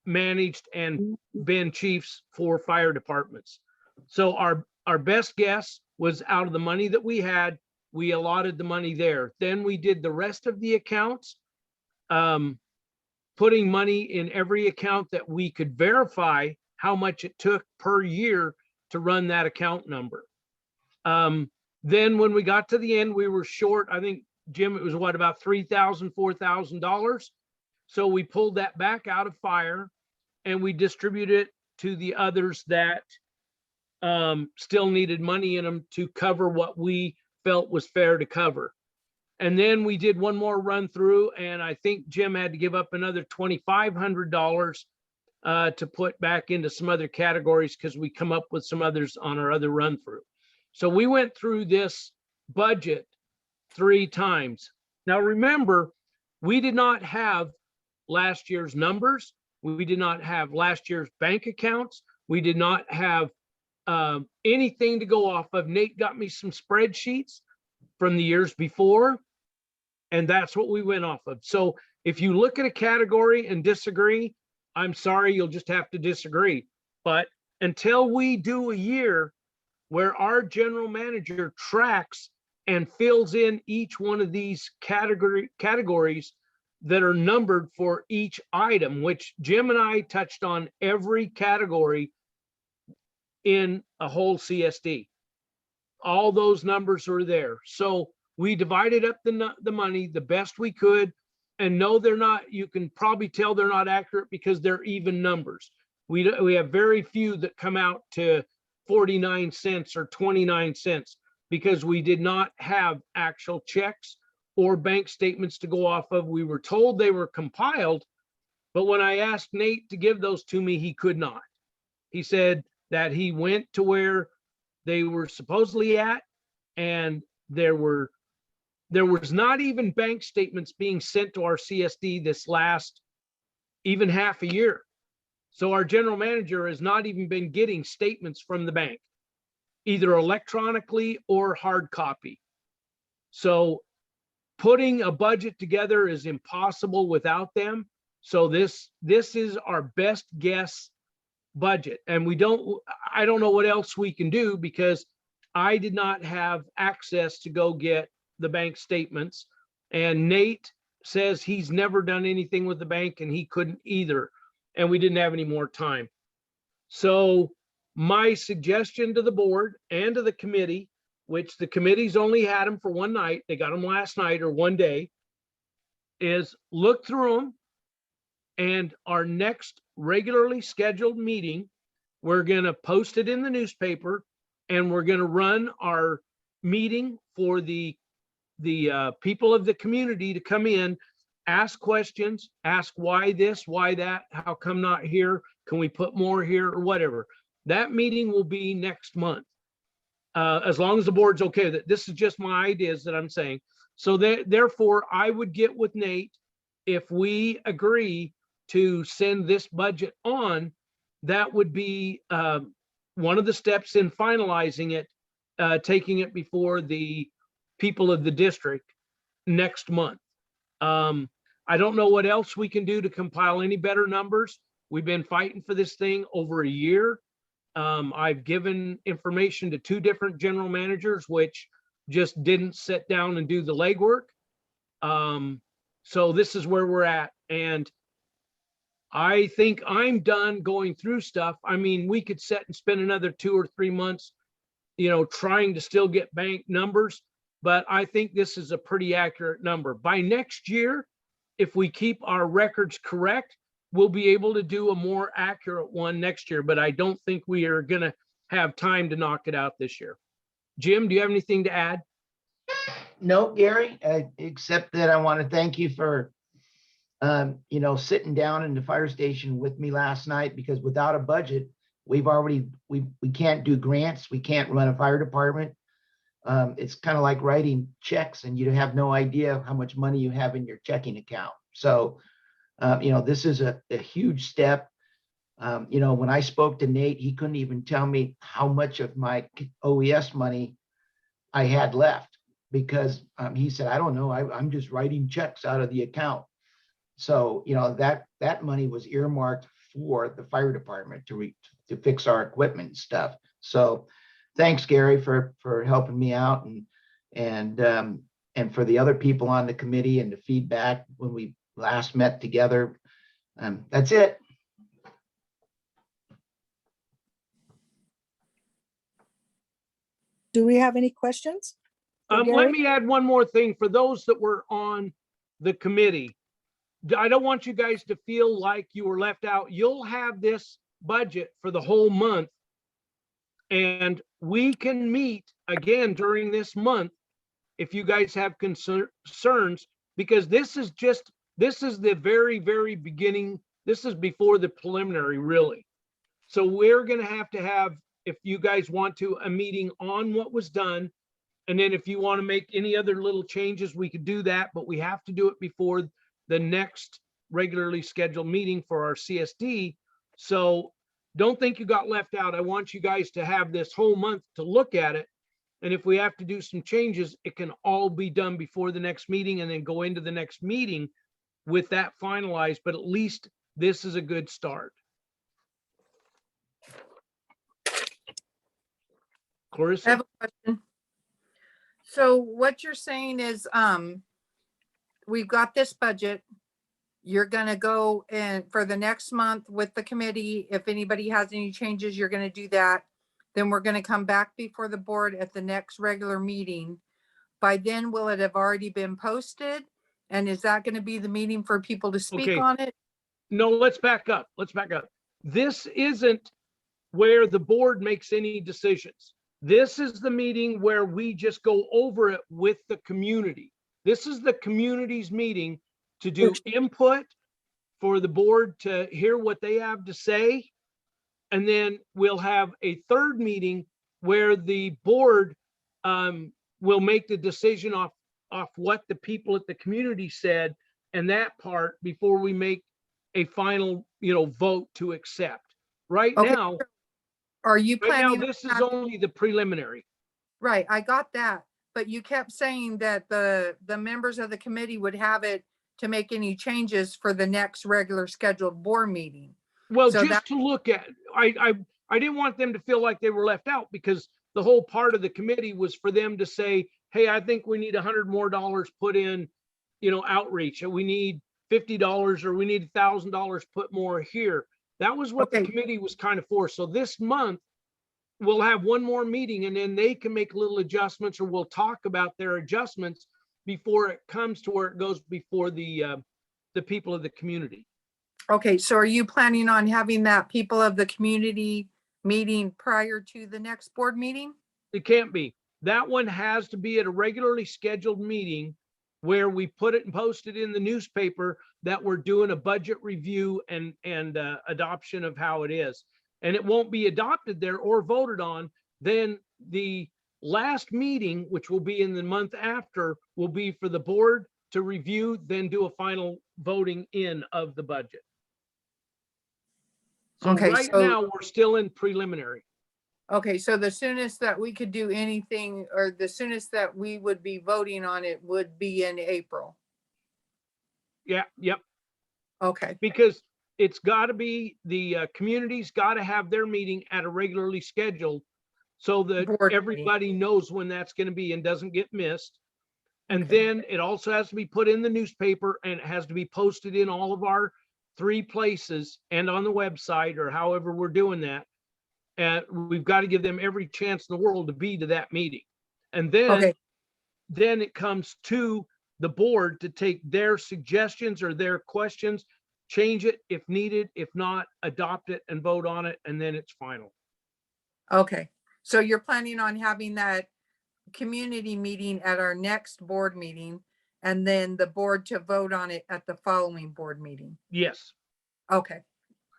managed and been chiefs for fire departments. So our best guess was out of the money that we had, we allotted the money there. Then we did the rest of the accounts, putting money in every account that we could verify how much it took per year to run that account number. Then when we got to the end, we were short, I think, Jim, it was what, about $3,000, $4,000. So we pulled that back out of fire and we distributed it to the others that still needed money in them to cover what we felt was fair to cover. And then we did one more run through, and I think Jim had to give up another $2,500 to put back into some other categories because we come up with some others on our other run through. So we went through this budget 3 times. Now remember, we did not have last year's numbers. We did not have last year's bank accounts. We did not have anything to go off of. Nate got me some spreadsheets from the years before, and that's what we went off of. So if you look at a category and disagree, I'm sorry, you'll just have to disagree. But until we do a year where our general manager tracks and fills in each one of these categories that are numbered for each item, which Jim and I touched on every category in a whole CSD. All those numbers are there. So we divided up the money the best we could, and no, they're not, you can probably tell they're not accurate because they're even numbers. We have very few that come out to 49 cents or 29 cents because we did not have actual checks or bank statements to go off of. We were told they were compiled, but when I asked Nate to give those to me, he could not. He said that he went to where they were supposedly at, and there was not even bank statements being sent to our CSD this last even half a year. So our general manager has not even been getting statements from the bank, either electronically or hard copy. So putting a budget together is impossible without them. So this is our best guess budget. And I don't know what else we can do because I did not have access to go get the bank statements. And Nate says he's never done anything with the bank and he couldn't either. And we didn't have any more time. So my suggestion to the board and to the committee, which the committee's only had them for one night, they got them last night or one day, is look through them. And our next regularly scheduled meeting, we're going to post it in the newspaper, and we're going to run our meeting for the people of the community to come in, ask questions, ask why this, why that, how come not here, can we put more here, or whatever. That meeting will be next month. As long as the board's okay with it. This is just my ideas that I'm saying. So therefore, I would get with Nate. If we agree to send this budget on, that would be one of the steps in finalizing it, taking it before the people of the district next month. I don't know what else we can do to compile any better numbers. We've been fighting for this thing over a year. I've given information to 2 different general managers, which just didn't sit down and do the legwork. So this is where we're at. And I think I'm done going through stuff. I mean, we could sit and spend another 2 or 3 months, trying to still get bank numbers, but I think this is a pretty accurate number. By next year, if we keep our records correct, we'll be able to do a more accurate one next year, but I don't think we are going to have time to knock it out this year. Jim, do you have anything to add? No, Gary, except that I want to thank you for, sitting down in the fire station with me last night, because without a budget, we can't do grants. We can't run a fire department. It's kind of like writing checks and you have no idea how much money you have in your checking account. So, this is a huge step. When I spoke to Nate, he couldn't even tell me how much of my OES money I had left, because he said, I don't know, I'm just writing checks out of the account. So, that money was earmarked for the fire department to fix our equipment and stuff. So thanks, Gary, for helping me out, and for the other people on the committee and the feedback when we last met together. That's it. Do we have any questions? Let me add one more thing for those that were on the committee. I don't want you guys to feel like you were left out. You'll have this budget for the whole month, and we can meet again during this month if you guys have concerns, because this is the very, very beginning. This is before the preliminary, really. So we're going to have, if you guys want to, a meeting on what was done. And then if you want to make any other little changes, we could do that, but we have to do it before the next regularly scheduled meeting for our CSD. So don't think you got left out. I want you guys to have this whole month to look at it. And if we have to do some changes, it can all be done before the next meeting and then go into the next meeting with that finalized. But at least this is a good start. Clarissa? I have a question. So what you're saying is, we've got this budget. You're gonna go and for the next month with the committee. If anybody has any changes, you're gonna do that. Then we're gonna come back before the board at the next regular meeting. By then, will it have already been posted? And is that gonna be the meeting for people to speak Okay. on it? No, let's back up. This isn't where the board makes any decisions. This is the meeting where we just go over it with the community. This is the community's meeting to do input, for the board to hear what they have to say. And then we'll have a third meeting where the board will make the decision off what the people at the community said, and that part before we make a final, vote to accept. Right Okay. now, Are you right now, planning? this is only the preliminary. Right, I got that, but you kept saying that the members of the committee would have it to make any changes for the next regular scheduled board meeting. Well, So just to look at, I didn't want them to feel like they were left out, because the whole part of the committee was for them to say, hey, I think we need $100 more put in, outreach, and we need $50 or we need $1,000 put more here. That was what the committee was kind of for. So this month we'll have one more meeting, and then they can make little adjustments, or we'll talk about their adjustments before it comes to where it goes before the people of the community. Okay, so are you planning on having that people of the community meeting prior to the next board meeting? It can't be. That one has to be at a regularly scheduled meeting where we put it and post it in the newspaper that we're doing a budget review and adoption of how it is. and it won't be adopted there or voted on, then the last meeting, which will be in the month after, will be for the board to review, then do a final voting in of the budget. So Okay, right so- now, we're still in preliminary. Okay, so the soonest that we could do anything, or the soonest that we would be voting on it would be in April. Yeah, yep. Okay, Because it's got to be, the community's got to have their meeting at a regularly scheduled so that Board meeting. everybody knows when that's going to be and doesn't get missed. And Okay. then it also has to be put in the newspaper, and it has to be posted in all of our 3 places and on the website, or however we're doing that. And we've got to give them every chance in the world to be to that meeting. And then, Okay. then it comes to the board to take their suggestions or their questions, change it if needed, if not, adopt it and vote on it, and then it's final. Okay, so you're planning on having that community meeting at our next board meeting, and then the board to vote on it at the following board meeting? Yes. Okay.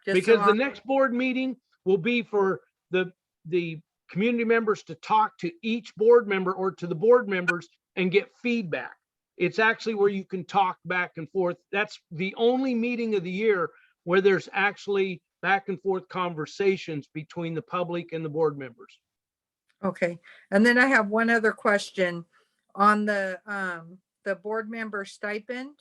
Just Because so the I'm- next board meeting will be for the community members to talk to each board member or to the board members and get feedback. It's actually where you can talk back and forth. That's the only meeting of the year where there's actually back and forth conversations between the public and the board members. Okay, and then I have one other question on the board member stipend.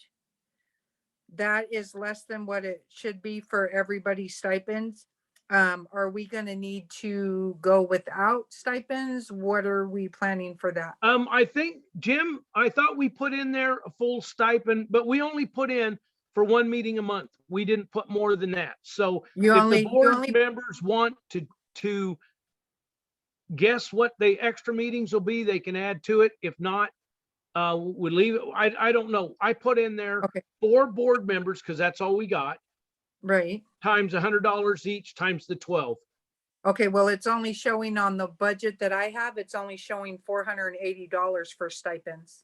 That is less than what it should be for everybody's stipends. Are we gonna need to go without stipends? What are we planning for that? I think, Jim, I thought we put in there a full stipend, but we only put in for 1 meeting a month. We didn't put more than that. So You if only- the you board only- members want to guess what the extra meetings will be, they can add to it. If not, we leave it. I don't know. I put in there Okay. 4 board members, because that's all we got, Right, times $100 each, times the 12. okay, well, it's only showing on the budget that I have, it's only showing $480 for stipends.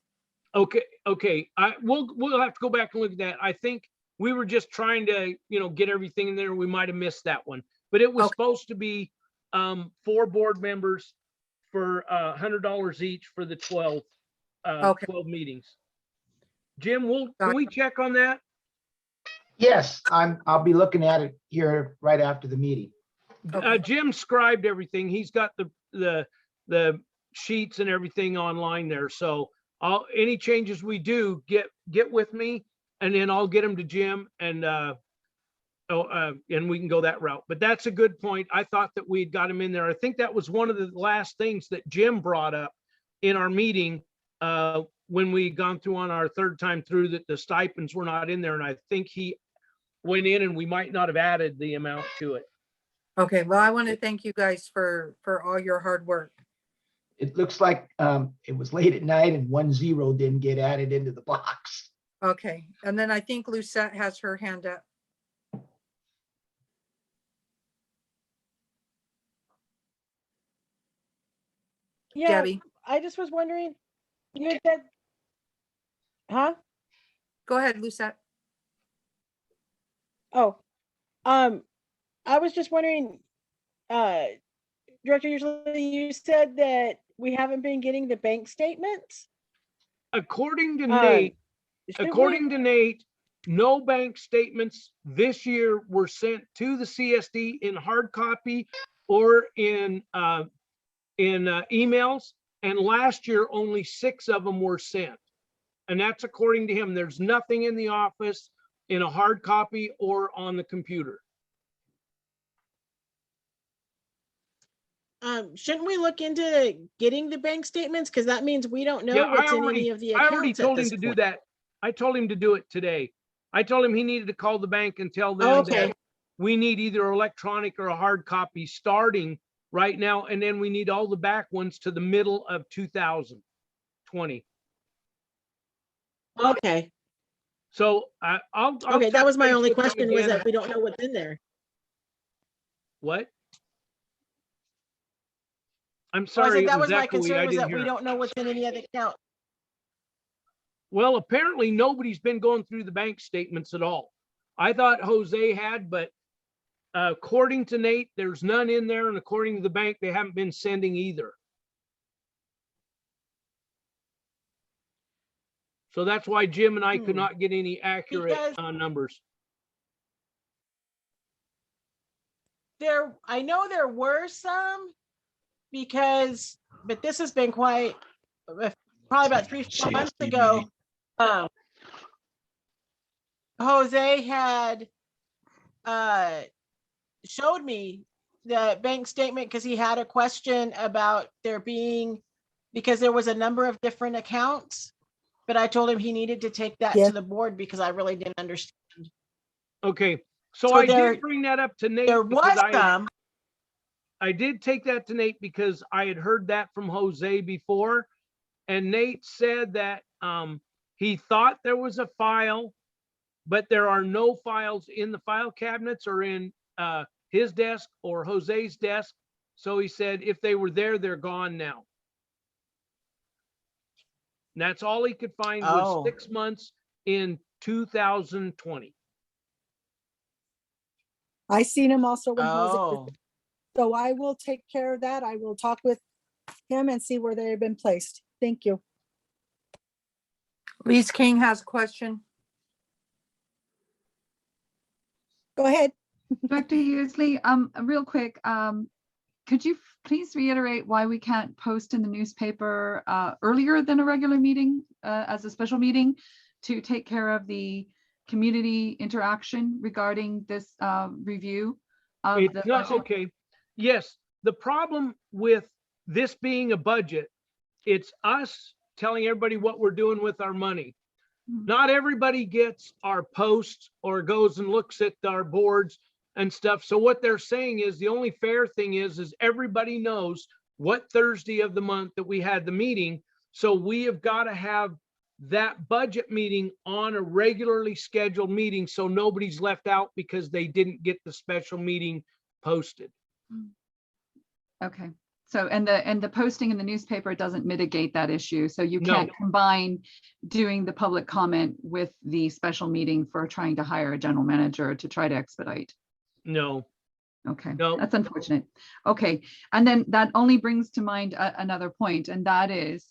Okay. We'll have to go back and look at that. I think we were just trying to, get everything in there. We might have missed that one, but it was Okay. supposed to be 4 board members for $100 each for the 12 Okay. 12 meetings. Jim, can Got we check on that? Yes, I'll be looking at it here right after the meeting. Okay. Jim scribed everything. He's got the sheets and everything online there. So any changes we do, get with me, and then I'll get them to Jim, and we can go that route. But that's a good point. I thought that we'd got him in there. I think that was one of the last things that Jim brought up in our meeting when we gone through on our 3rd time through, that the stipends were not in there. And I think he went in, and we might not have added the amount to it. Okay, well, I want to thank you guys for all your hard work. It looks like it was late at night and 10 didn't get added into the box. Okay, and then I think Lucette has her hand up. Yeah, Debbie, I just was wondering, you said, huh? go ahead, Lucette. Oh, I was just wondering, Director, usually you said that we haven't been getting the bank statements. According to Um, Nate, should we- according to Nate, no bank statements this year were sent to the CSD in hard copy or in emails. And last year, only 6 of them were sent. And that's according to him. There's nothing in the office in a hard copy or on the computer. Shouldn't we look into getting the bank statements? Because that means we don't know Yeah, what's in any of the I already accounts at told him this to do point. that. I told him to do it today. I told him he needed to call the bank and tell them Okay. that we need either electronic or a hard copy starting right now, and then we need all the back ones to the middle of 2020. Okay, So I'll okay, that touch was my base only with him question, was again. that we don't know what's in there. What? I'm So I sorry, said it that was was my echoey. concern, I was didn't that we hear. don't know what's in any of the account. Well, apparently nobody's been going through the bank statements at all. I thought Jose had, but according to Nate, there's none in there, and according to the bank, they haven't been sending either. So that's why Jim and I could not get any accurate numbers. I know there were some because, but this has been quite, probably about 3-4 months ago. Jose had showed me the bank statement because he had a question about there being, because there was a number of different accounts, but I told him he needed to take that to the board because I really didn't understand. Okay, so I did bring that up to Nate. There was some. I did take that to Nate because I had heard that from Jose before. And Nate said that he thought there was a file, but there are no files in the file cabinets or in his desk or Jose's desk. So he said if they were there, they're gone now. And that's all he could find was 6 months in 2020. I seen him also when Jose. So I will take care of that. I will talk with him and see where they've been placed. Thank you. Lise King has a question. Go ahead. Dr. Usley, real quick, could you please reiterate why we can't post in the newspaper earlier than a regular meeting as a special meeting to take care of the community interaction regarding this review of the budget? Okay. Yes, the problem with this being a budget, it's us telling everybody what we're doing with our money. Not everybody gets our posts or goes and looks at our boards and stuff. So what they're saying is the only fair thing is everybody knows what Thursday of the month that we had the meeting. So we have got to have that budget meeting on a regularly scheduled meeting. So nobody's left out because they didn't get the special meeting posted. Okay. So, and the posting in the newspaper doesn't mitigate that issue. So you can't combine doing the public comment with the special meeting for trying to hire a general manager to try to expedite. No. Okay, that's unfortunate. Okay, and then that only brings to mind another point, and that is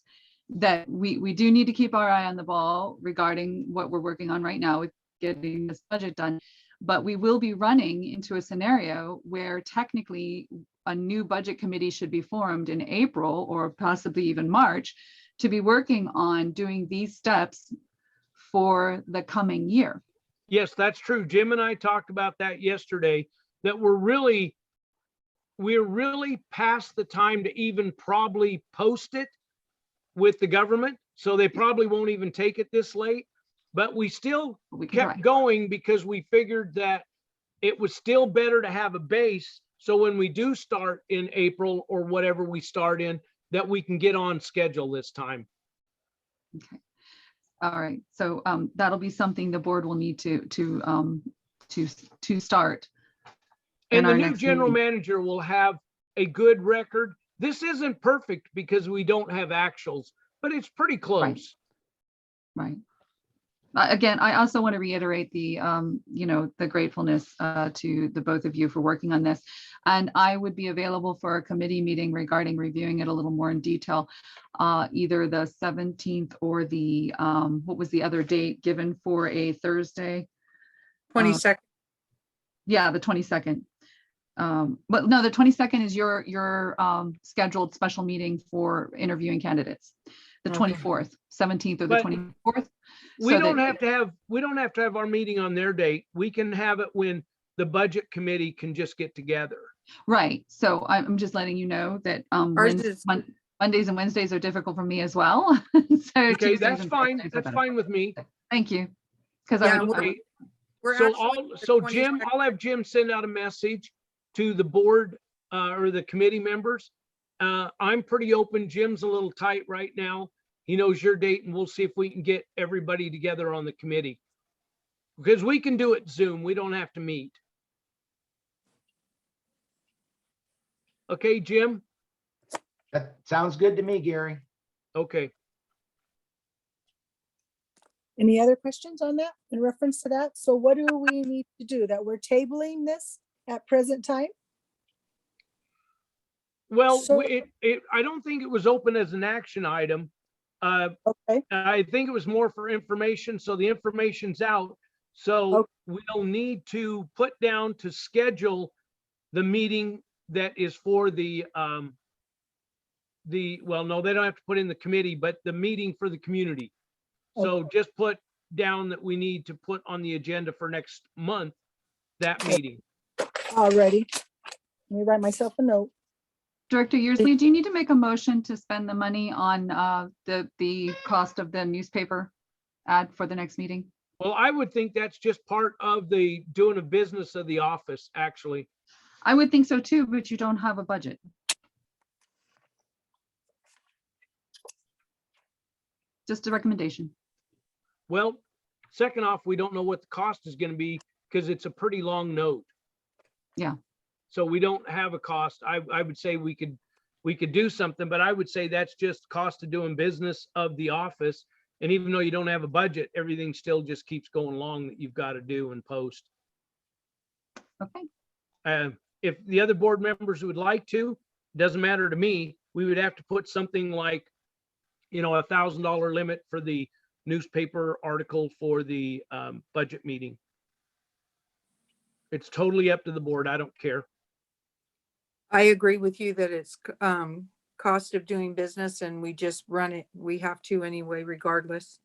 that we do need to keep our eye on the ball regarding what we're working on right now with getting this budget done. But we will be running into a scenario where technically a new budget committee should be formed in April or possibly even March to be working on doing these steps for the coming year. Yes, that's true. Jim and I talked about that yesterday, that we're really past the time to even probably post it with the government. So they probably won't even take it this late, but we still kept going because we figured that it was still better to have a base. So when we do start in April or whatever we start in, that we can get on schedule this time. Okay. All right. So that'll be something the board will need to start. And the new general manager will have a good record. This isn't perfect because we don't have actuals, but it's pretty close. Right. Again, I also want to reiterate the, the gratefulness to the both of you for working on this. And I would be available for a committee meeting regarding reviewing it a little more in detail, either the 17th or the, what was the other date given for a Thursday? 22nd. Yeah, the 22nd. But no, the 22nd is your scheduled special meeting for interviewing candidates. The 24th, 17th or the 24th. We don't have to have our meeting on their date. We can have it when the budget committee can just get together. Right. So I'm just letting you know that Mondays and Wednesdays are difficult for me as well. So okay, that's fine. That's fine with me. Thank you. Because so Jim, I'll have Jim send out a message to the board or the committee members. I'm pretty open. Jim's a little tight right now. He knows your date, and we'll see if we can get everybody together on the committee, because we can do it Zoom. We don't have to meet. Okay, Jim? That sounds good to me, Gary. Okay. Any other questions on that in reference to that? So what do we need to do? That we're tabling this at present time? Well, So- I don't think it was open as an action item. Okay, I think it was more for information, so the information's out. So Okay. we'll need to put down to schedule the meeting that is for well, no, they don't have to put in the committee, but the meeting for the community. So just put down that we need to put on the agenda for next month, that meeting. already. Let me write myself a note. Director Yearsley, do you need to make a motion to spend the money on the cost of the newspaper ad for the next meeting? Well, I would think that's just part of the doing a business of the office, actually. I would think so too, but you don't have a budget. Just a recommendation. Well, second off, we don't know what the cost is going to be because it's a pretty long note. Yeah. So we don't have a cost. I would say we could do something, but I would say that's just cost of doing business of the office. And even though you don't have a budget, everything still just keeps going along that you've got to do and post. Okay. If the other board members would like to, doesn't matter to me, we would have to put something like, $1,000 limit for the newspaper article for the budget meeting. It's totally up to the board. I don't care. I agree with you that it's cost of doing business and we just run it. We have to anyway, regardless.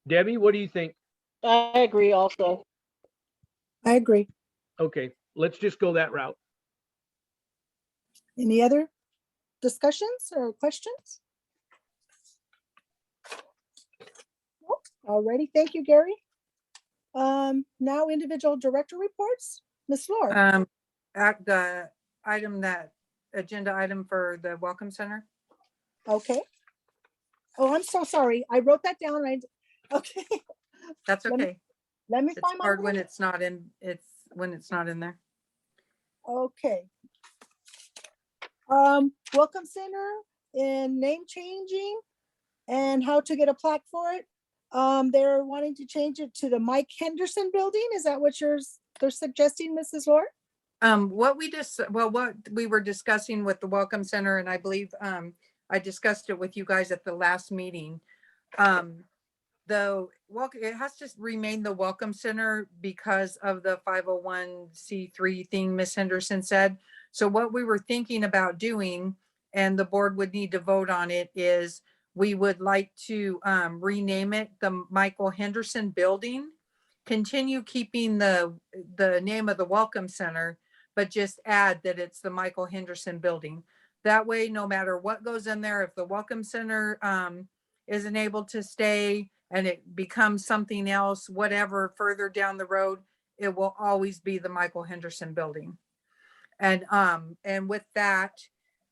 Debbie, what do you think? I agree also. I agree. Okay, let's just go that route. Any other discussions or questions? Alrighty, thank you, Gary. Now individual director reports, Ms. Flor. At the agenda item for the Welcome Center. Okay. Oh, I'm so sorry. I wrote that down. Okay. That's okay. Let me It's find my. hard when it's not in, when it's not in there. Okay. Welcome Center and name changing and how to get a plaque for it. They're wanting to change it to the Mike Henderson Building. Is that what they're suggesting, Mrs. Lord? What we were discussing with the Welcome Center, and I believe I discussed it with you guys at the last meeting. It has to remain the Welcome Center because of the 501c3 thing Miss Henderson said. So what we were thinking about doing, and the board would need to vote on it, is we would like to rename it the Michael Henderson Building, continue keeping the name of the Welcome Center, but just add that it's the Michael Henderson Building. That way, no matter what goes in there, if the Welcome Center isn't able to stay and it becomes something else, whatever, further down the road, it will always be the Michael Henderson Building. And with that,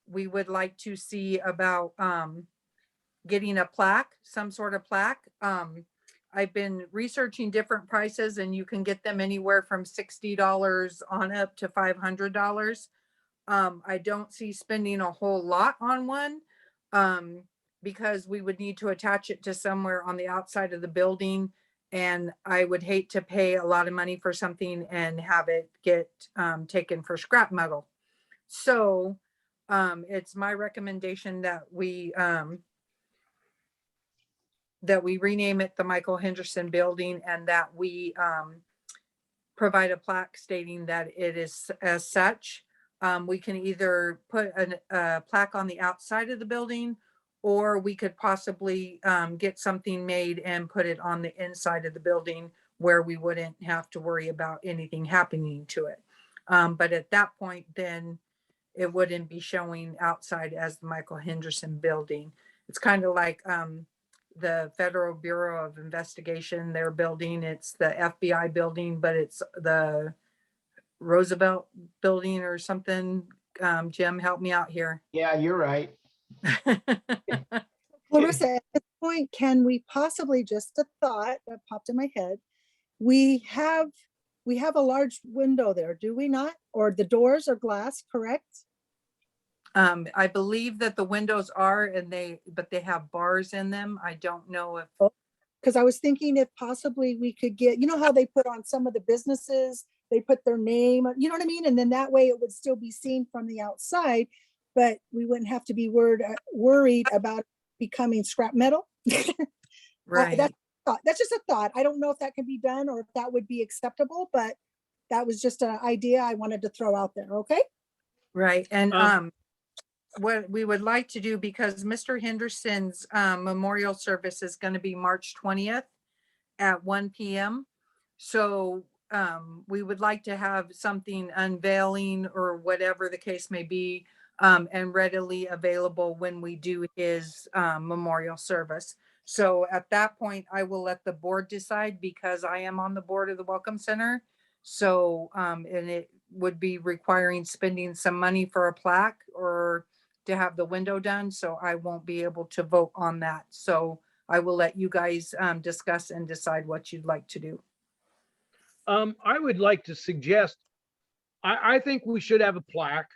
we would like to see about getting a plaque, some sort of plaque. I've been researching different prices and you can get them anywhere from $60 on up to $500. I don't see spending a whole lot on one because we would need to attach it to somewhere on the outside of the building. And I would hate to pay a lot of money for something and have it get taken for scrap metal. So it's my recommendation that we rename it the Michael Henderson Building and that we provide a plaque stating that it is as such. We can either put a plaque on the outside of the building, or we could possibly get something made and put it on the inside of the building where we wouldn't have to worry about anything happening to it. But at that point, then it wouldn't be showing outside as the Michael Henderson Building. It's kind of like the Federal Bureau of Investigation, their building. It's the FBI building, but it's the Roosevelt Building or something. Jim, help me out here. Yeah, you're right. Clarissa, at this point, can we possibly, just a thought that popped in my head, we have a large window there, do we not? Or the doors are glass, correct? I believe that the windows are, but they have bars in them. I don't know if, because I was thinking if possibly we could get, you know how they put on some of the businesses, they put their name, you know what I mean? And then that way it would still be seen from the outside, but we wouldn't have to be worried about becoming scrap metal. Right. That's just a thought. I don't know if that can be done or if that would be acceptable, but that was just an idea I wanted to throw out there. Okay. Right. And Um, what we would like to do, because Mr. Henderson's memorial service is going to be March 20th at 1 p.m. So we would like to have something unveiling or whatever the case may be, and readily available when we do his memorial service. So at that point, I will let the board decide because I am on the board of the Welcome Center. So, and it would be requiring spending some money for a plaque or to have the window done. So I won't be able to vote on that. So I will let you guys discuss and decide what you'd like to do. I would like to suggest, I think we should have a plaque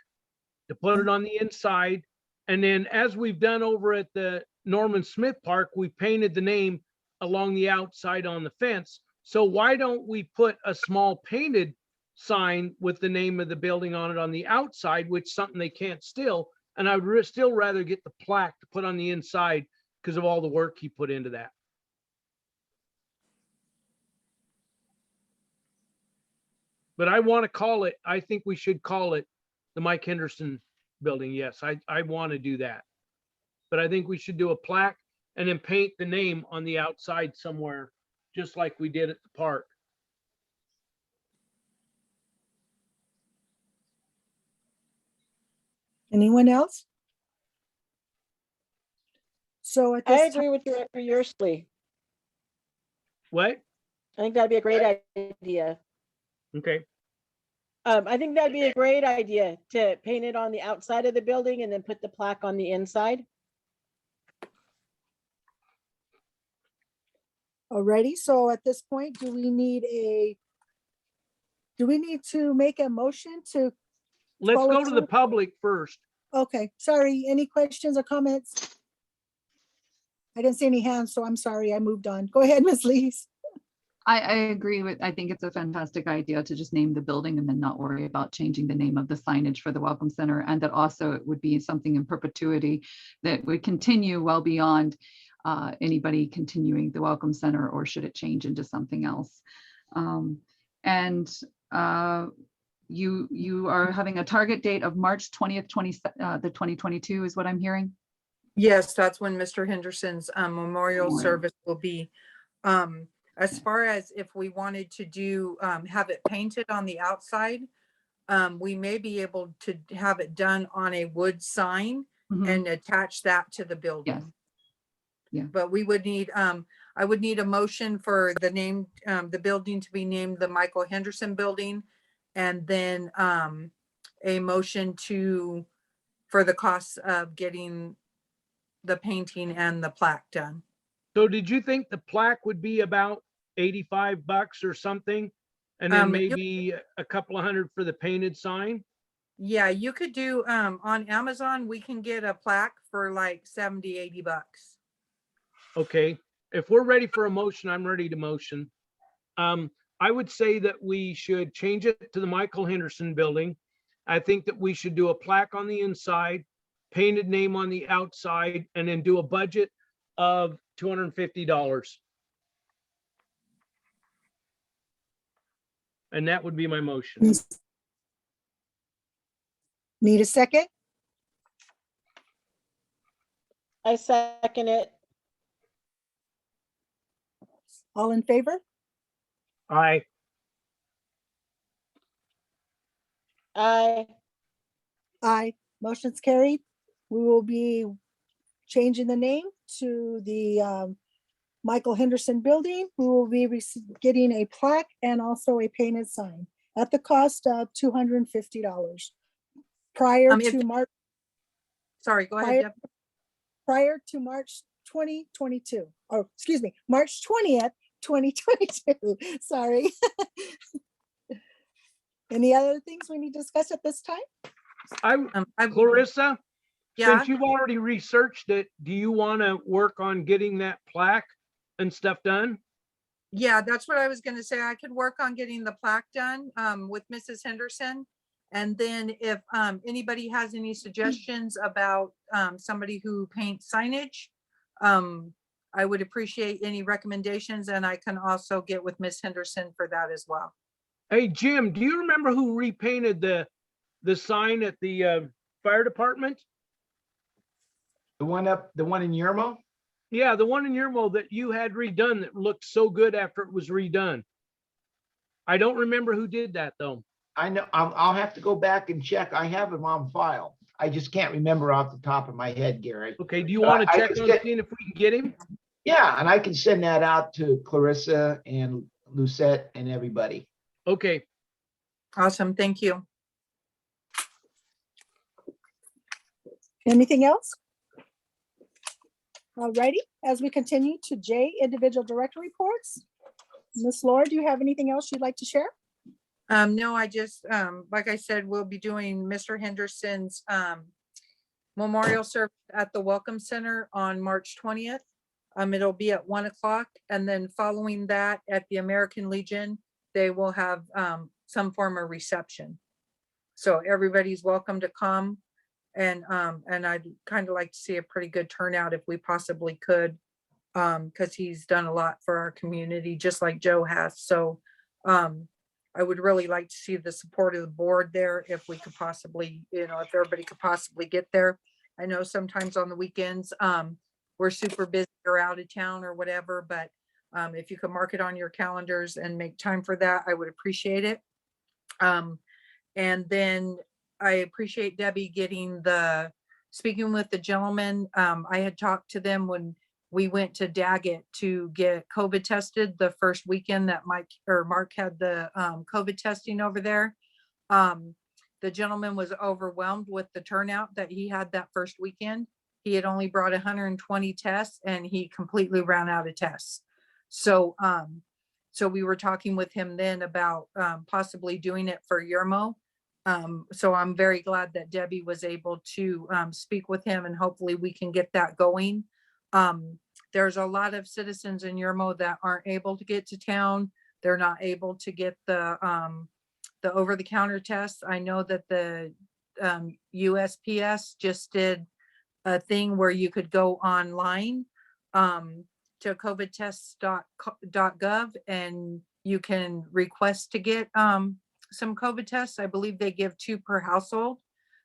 to put it on the inside. And then as we've done over at the Norman Smith Park, we painted the name along the outside on the fence. So why don't we put a small painted sign with the name of the building on it on the outside, which is something they can't steal. And I would still rather get the plaque to put on the inside because of all the work he put into that. But I want to call it, I think we should call it the Mike Henderson Building. Yes, I want to do that. But I think we should do a plaque and then paint the name on the outside somewhere, just like we did at the park. Anyone else? So at I this time, agree with Director Yersley. What? I think that'd be a great idea. Okay. I think that'd be a great idea to paint it on the outside of the building and then put the plaque on the inside. already. So at this point, do we need to make a motion to? Let's follow go to the through? public first. Okay, sorry. Any questions or comments? I didn't see any hands, so I'm sorry. I moved on. Go ahead, Ms. Lees. I agree with, I think it's a fantastic idea to just name the building and then not worry about changing the name of the signage for the Welcome Center. And that also it would be something in perpetuity that would continue well beyond anybody continuing the Welcome Center, or should it change into something else. You are having a target date of March 20th, 2022 is what I'm hearing. Yes, that's when Mr. Henderson's memorial service will be. As far as if we wanted to do, have it painted on the outside, we may be able to have it done on a wood sign and attach that to the building. Yes. Yeah. But we would need, I would need a motion for the name, the building to be named the Michael Henderson Building. And then a motion for the costs of getting the painting and the plaque done. So did you think the plaque would be about $85 or something? And then maybe a couple of hundred for the painted sign? Yeah, you could do, on Amazon, we can get a plaque for like 70, 80 bucks. Okay, if we're ready for a motion, I'm ready to motion. I would say that we should change it to the Michael Henderson Building. I think that we should do a plaque on the inside, painted name on the outside, and then do a budget of $250. And that would be my motion. Need a second? I second it. All in favor? Aye. Aye. Aye. Motion's carried. We will be changing the name to the Michael Henderson Building. We will be getting a plaque and also a painted sign at the cost of $250 prior to March. Sorry, go ahead, Deb. Prior to March 2022, or excuse me, March 20th, 2022. Sorry. Any other things we need to discuss at this time? Clarissa, Yeah. since you've already researched it, do you want to work on getting that plaque and stuff done? Yeah, that's what I was gonna say. I could work on getting the plaque done with Mrs. Henderson. And then if anybody has any suggestions about somebody who paints signage, I would appreciate any recommendations, and I can also get with Miss Henderson for that as well. Hey, Jim, do you remember who repainted the sign at the fire department? The one in Yermo? Yeah, the one in Yermo that you had redone that looked so good after it was redone. I don't remember who did that though. I know, I'll have to go back and check. I have him on file. I just can't remember off the top of my head, Gary. Okay, do you But want to I check can on get- seeing if we can get him? Yeah, and I can send that out to Clarissa and Lucette and everybody. Okay, Awesome, thank you. Anything else? Alrighty, as we continue to J, individual director reports. Ms. Laura, do you have anything else you'd like to share? No, I just, like I said, we'll be doing Mr. Henderson's memorial service at the Welcome Center on March 20th. It'll be at 1 o'clock, and then following that at the American Legion, they will have some form of reception. So everybody's welcome to come, and I'd kind of like to see a pretty good turnout if we possibly could, because he's done a lot for our community, just like Joe has. So I would really like to see the support of the board there if we could possibly, if everybody could possibly get there. I know sometimes on the weekends, we're super busy or out of town or whatever, but if you could mark it on your calendars and make time for that, I would appreciate it. And then I appreciate Debbie speaking with the gentleman. I had talked to them when we went to Daggett to get COVID tested the first weekend that Mark had the COVID testing over there. The gentleman was overwhelmed with the turnout that he had that first weekend. He had only brought 120 tests and he completely ran out of tests. So we were talking with him then about possibly doing it for Yermo. So I'm very glad that Debbie was able to speak with him, and hopefully we can get that going. There's a lot of citizens in Yermo that aren't able to get to town. They're not able to get the over-the-counter tests. I know that the USPS just did a thing where you could go online to covidtests.gov and you can request to get some COVID tests. I believe they give 2 per household.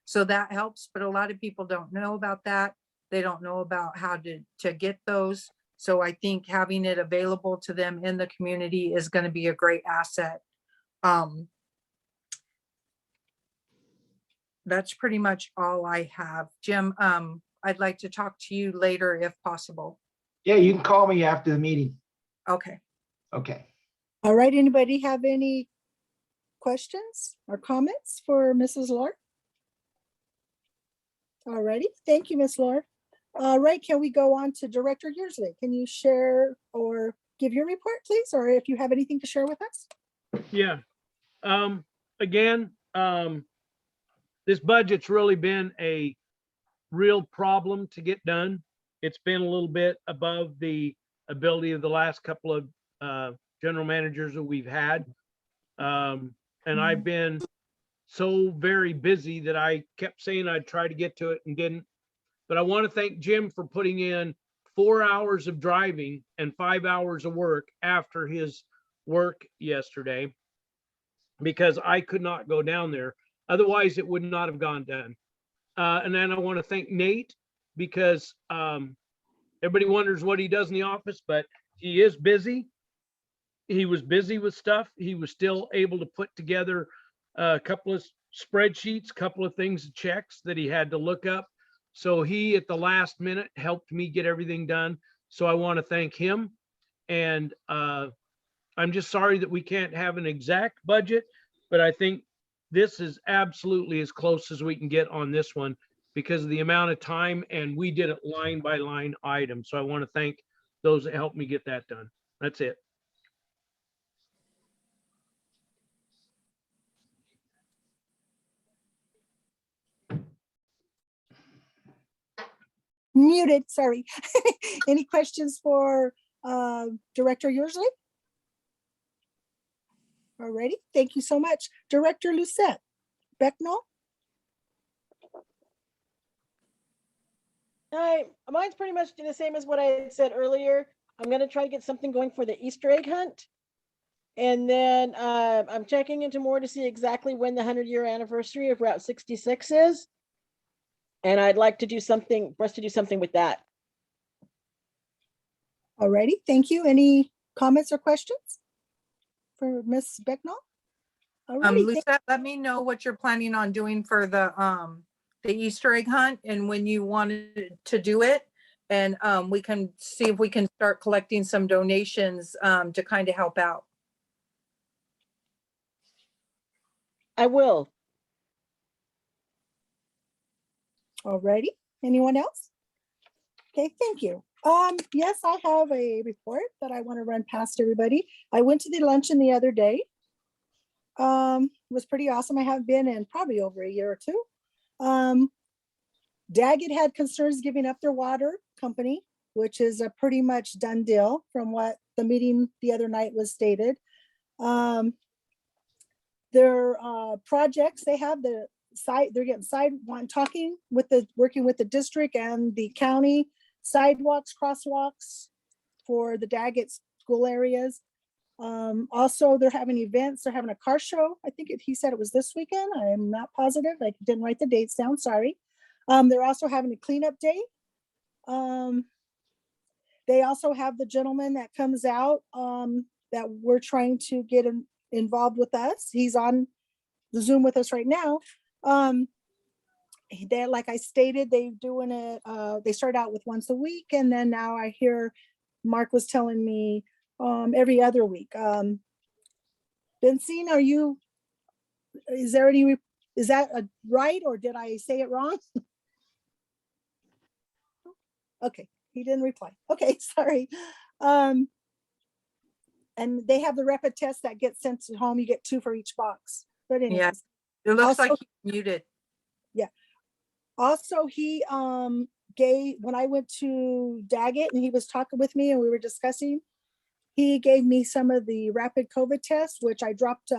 So that helps, but a lot of people don't know about that. They don't know about how to get those. So I think having it available to them in the community is going to be a great asset. That's pretty much all I have. Jim, I'd like to talk to you later if possible. Yeah, you can call me after the meeting. Okay. Okay. All right, anybody have any questions or comments for Mrs. Laura? All righty, thank you, Ms. Laura. All right, can we go on to Director Yearsley? Can you share or give your report, please? Or if you have anything to share with us? yeah. Again, this budget's really been a real problem to get done. It's been a little bit above the ability of the last couple of general managers that we've had. And I've been so very busy that I kept saying I'd try to get to it and didn't. But I want to thank Jim for putting in 4 hours of driving and 5 hours of work after his work yesterday, because I could not go down there. Otherwise, it would not have gone done. And then I want to thank Nate, because everybody wonders what he does in the office, but he is busy. He was busy with stuff. He was still able to put together a couple of spreadsheets, couple of things, checks that he had to look up. So he, at the last minute, helped me get everything done. So I want to thank him. And I'm just sorry that we can't have an exact budget, but I think this is absolutely as close as we can get on this one because of the amount of time, and we did it line by line item. So I want to thank those that helped me get that done. That's it. Muted, sorry. Any questions for Director Usually. Alrighty, thank you so much. Director Lucette Becknell. Hi, mine's pretty much the same as what I had said earlier. I'm gonna try to get something going for the Easter egg hunt. And then I'm checking into more to see exactly when the 100-year anniversary of Route 66 is. And I'd like to do something, for us to do something with that. Alrighty, thank you. Any comments or questions for Ms. Becknall? Alrighty, thank- Lucette, let me know what you're planning on doing for the Easter egg hunt and when you wanted to do it. And we can see if we can start collecting some donations to kind of help out. I will. Alrighty, anyone else? Okay, thank you. Yes, I have a report that I want to run past everybody. I went to the luncheon the other day. It was pretty awesome. I haven't been in probably over a year or two. Daggett had concerns giving up their water company, which is a pretty much done deal from what the meeting the other night was stated. Their projects, they have the site, they're getting talking with working with the district and the county, sidewalks, crosswalks for the Daggett school areas. Also, they're having events. They're having a car show. I think he said it was this weekend. I am not positive. I didn't write the dates down. Sorry. They're also having a cleanup day. They also have the gentleman that comes out that we're trying to get him involved with us. He's on the Zoom with us right now. They, like I stated, they're doing it. They start out with once a week, and then now I hear Mark was telling me every other week. Benzine, is that right, or did I say it wrong? Okay, he didn't reply. Okay, sorry. And they have the rapid test that gets sent to home. You get 2 for each box. But anyways, Yeah, it looks also, like he's muted. Yeah. Also, he when I went to Daggett and he was talking with me and we were discussing, he gave me some of the rapid COVID tests, which I dropped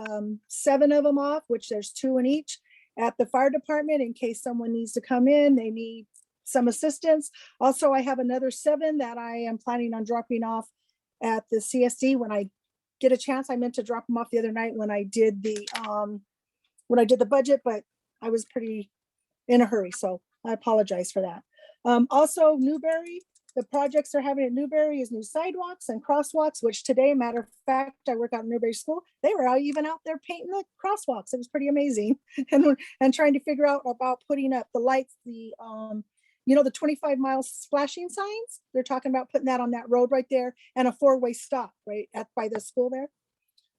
7 of them off, which there's 2 in each at the fire department in case someone needs to come in, they need some assistance. Also, I have another 7 that I am planning on dropping off at the CSD when I get a chance. I meant to drop them off the other night when I did the budget, but I was pretty in a hurry, so I apologize for that. Also, Newberry, the projects they're having at Newberry is new sidewalks and crosswalks, which today, matter of fact, I work out in Newberry School. They were even out there painting the crosswalks. It was pretty amazing. and trying to figure out about putting up the lights, the 25-mile splashing signs. They're talking about putting that on that road right there and a 4-way stop right by the school there.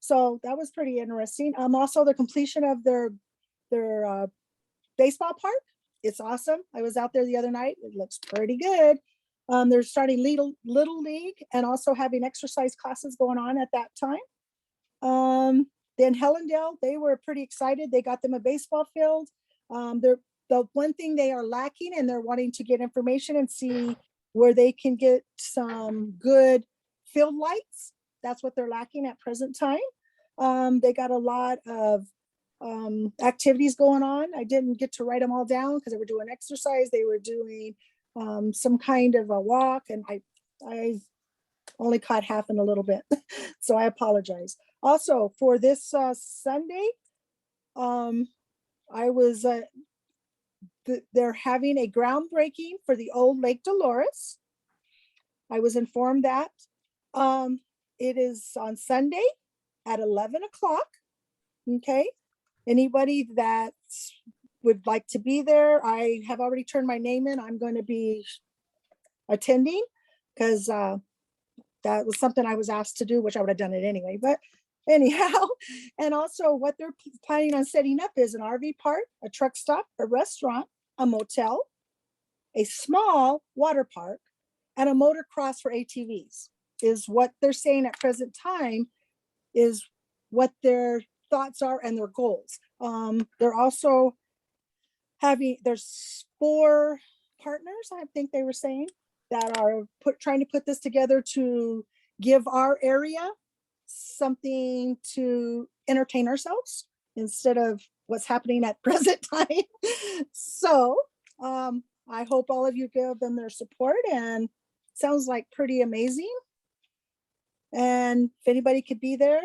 So that was pretty interesting. Also the completion of their baseball park. It's awesome. I was out there the other night. It looks pretty good. They're starting little league and also having exercise classes going on at that time. Then Hellendale, they were pretty excited. They got them a baseball field. The one thing they are lacking, and they're wanting to get information and see where they can get some good field lights. That's what they're lacking at present time. They got a lot of activities going on. I didn't get to write them all down because they were doing exercise. They were doing some kind of a walk, and I only caught half in a little bit. So I apologize. Also, for this Sunday, they're having a groundbreaking for the old Lake Dolores. I was informed that it is on Sunday at 11 o'clock. Okay. Anybody that would like to be there, I have already turned my name in. I'm going to be attending because that was something I was asked to do, which I would have done it anyway. But anyhow, and also what they're planning on setting up is an RV park, a truck stop, a restaurant, a motel, a small water park, and a motocross for ATVs is what they're saying at present time is what their thoughts are and their goals. They're also there's 4 partners, I think they were saying, that are trying to put this together to give our area something to entertain ourselves instead of what's happening at present time. So I hope all of you give them their support, and sounds like pretty amazing. And if anybody could be there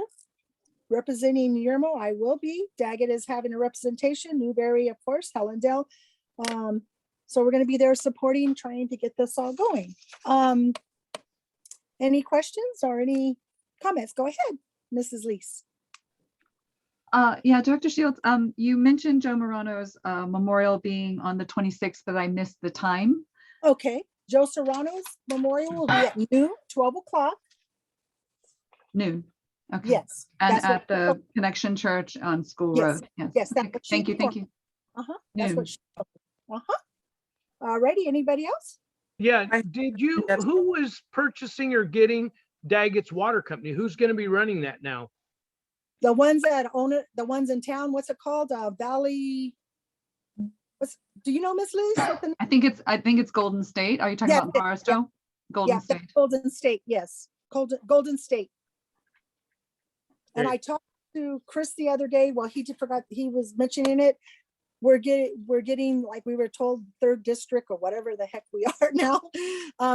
representing Yermo, I will be. Daggett is having a representation, Newberry, of course, Hellendale. So we're going to be there supporting, trying to get this all going. Any questions or any comments? Go ahead, Mrs. Lees. Yeah, Director Shields, you mentioned Joe Morano's memorial being on the 26th, but I missed the time. Okay, Joe Serrano's memorial will be at noon, 12 o'clock. Noon. Okay. Yes. And that's what- at the Connection Church on School Yes, Road. Yes. yes, that's Okay, what she Thank you. Thank informed you. That's Noon. what she, Alrighty, anybody else? Yeah, who was purchasing or getting Daggett's Water Company? Who's going to be running that now? The ones that own it, the ones in town, what's it called? Valley. Do you know, Miss Liz? I think it's Golden State. Are you talking Yeah, about Forresto? Golden Yeah, State. Golden State, yes. Golden State. And Great. I talked to Chris the other day, well, he just forgot, he was mentioning it. We're getting, like we were told, third district or whatever the heck we are now.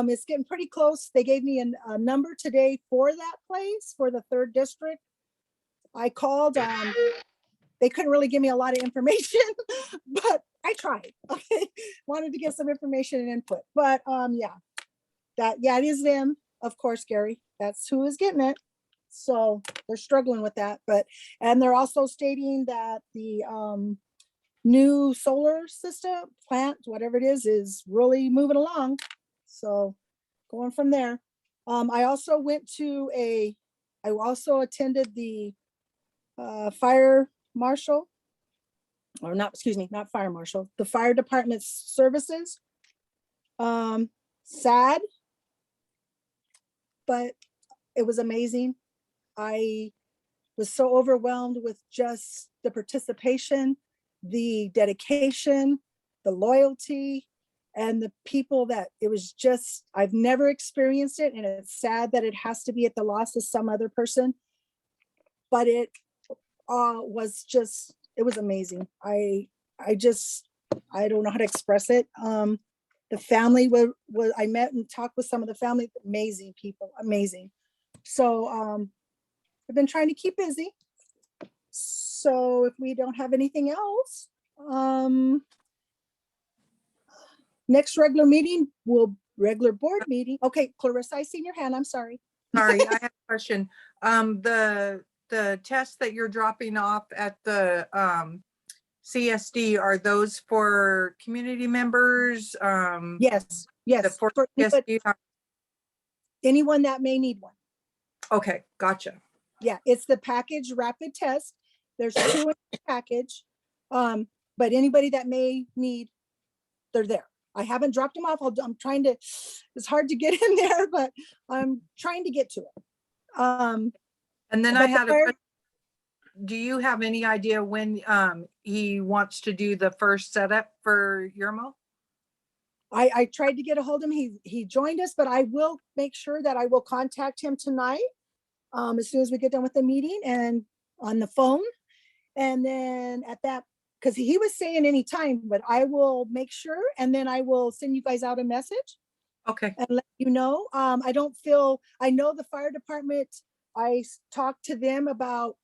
It's getting pretty close. They gave me a number today for that place, for the third district. I called, they couldn't really give me a lot of information, but I tried, okay? Wanted to get some information and input, but yeah, it is them, of course, Gary. That's who is getting it. So they're struggling with that, and they're also stating that the new solar system plant, whatever it is really moving along. So going from there. I also attended the fire marshal, or not, excuse me, not fire marshal, the fire department services. Sad, but it was amazing. I was so overwhelmed with just the participation, the dedication, the loyalty, and the people that it was just, I've never experienced it. And it's sad that it has to be at the loss of some other person, but it was just, it was amazing. I don't know how to express it. The family was I met and talked with some of the family, amazing people, amazing. So I've been trying to keep busy. So if we don't have anything else, next regular board meeting. Okay, Clarissa, I seen your hand. I'm sorry. Sorry, I have a question. The tests that you're dropping off at the CSD, are those for community members? Yes, yes. For But anyone that may need one. Okay, gotcha. Yeah, it's the package rapid test. There's 2 in the package. But anybody that may need, they're there. I haven't dropped them off. I'm trying to, it's hard to get in there, but I'm trying to get to it. And then I had do you have any idea when he wants to do the first setup for Yermo? I tried to get a hold of him. He joined us, but I will make sure that I will contact him tonight as soon as we get done with the meeting and on the phone. And then at that, because he was saying anytime, but I will make sure, and then I will send you guys out a message. Okay. And let you know. I know the fire department, I talked to them about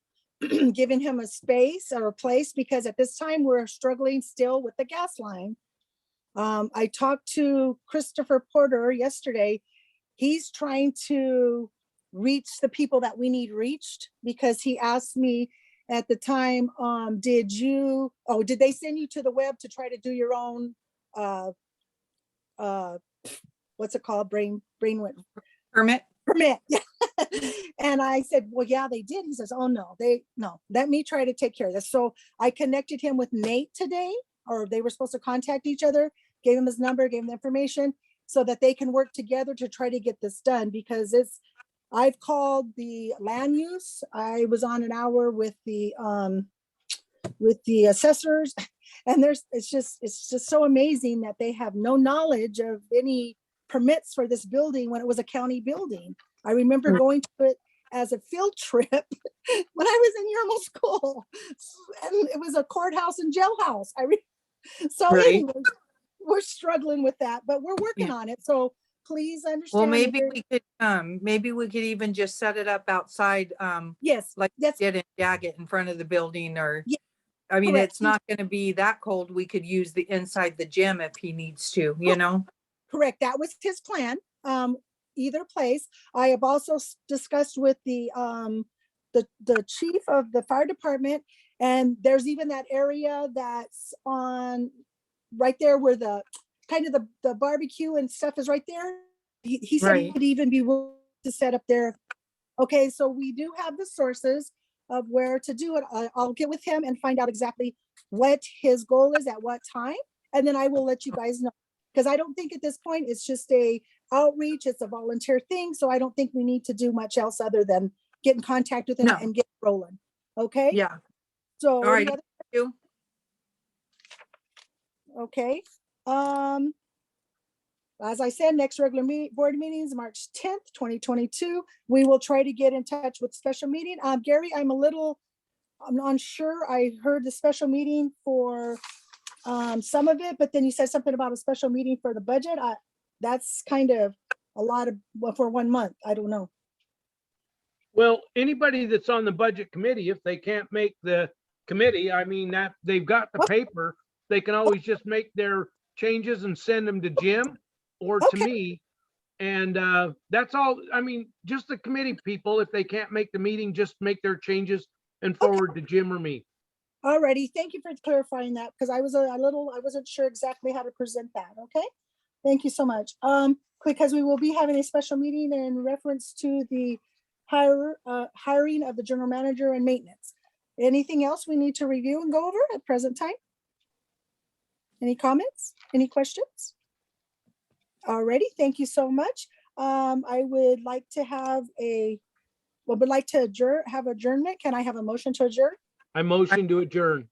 giving him a space or a place, because at this time we're struggling still with the gas line. I talked to Christopher Porter yesterday. He's trying to reach the people that we need reached, because he asked me at the time, did they send you to the web to try to do your own, what's it called? Brain Permit? Permit. Yeah. And I said, well, yeah, they did. He says, oh no, let me try to take care of this. So I connected him with Nate today, or they were supposed to contact each other, gave him his number, gave him the information so that they can work together to try to get this done, because I've called the land use. I was on an hour with the assessors, and it's just so amazing that they have no knowledge of any permits for this building when it was a county building. I remember going to it as a field trip when I was in Yermo school. And it was a courthouse and jailhouse. So Right. anyway, we're struggling with that, but we're working on it. So please understand. Well, that maybe we could even just set it up outside, yes, like that's get in Daggett in front of the building, or, Yeah, I mean, correct. it's not gonna be that cold. We could use the inside the gym if he needs to, you know? correct. That was his plan. Either place. I have also discussed with the chief of the fire department, and there's even that area that's on right there where the kind of the barbecue and stuff is right there. He said he Right. would even be willing to set up there. Okay, so we do have the sources of where to do it. I'll get with him and find out exactly what his goal is at what time, and then I will let you guys know. Because I don't think at this point it's just a outreach, it's a volunteer thing. So I don't think we need to do much else other than get in contact with him No. and get rolling. Okay? Yeah. So All right. any other- You? okay. As I said, next regular board meeting is March 10th, 2022. We will try to get in touch with special meeting. Gary, I'm unsure. I heard the special meeting for some of it, but then you said something about a special meeting for the budget. That's kind of a lot of, well, for 1 month. I don't know. Well, anybody that's on the budget committee, if they can't make the committee, I mean, that they've got the paper, they can always just make their changes and send them to Jim or to Okay. me. And that's all. I mean, just the committee people, if they can't make the meeting, just make their changes and forward to Jim or me. Alrighty, thank you for clarifying that, because I was I wasn't sure exactly how to present that, okay? Thank you so much. Because we will be having a special meeting in reference to the hiring of the general manager and maintenance. Anything else we need to review and go over at present time? Any comments? Any questions? Alrighty, thank you so much. I would like to have would like to have adjournment. Can I have a motion to adjourn? I motion to adjourn.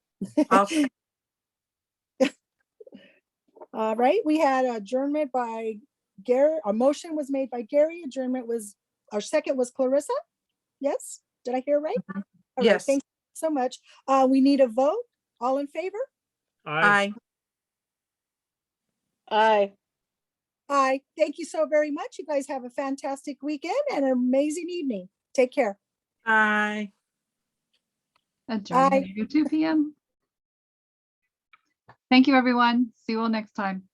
All right, we had adjournment by Gary. A motion was made by Gary. Adjournment was, our second was Clarissa. Yes, did I hear right? All right, Yes. thank you so much. We need a vote. All in favor? Aye. Aye. Aye. Thank you so very much. You guys have a fantastic weekend and an amazing evening. Take care. Aye. Adjourned at 2 p.m. Thank you, everyone. See you all next time.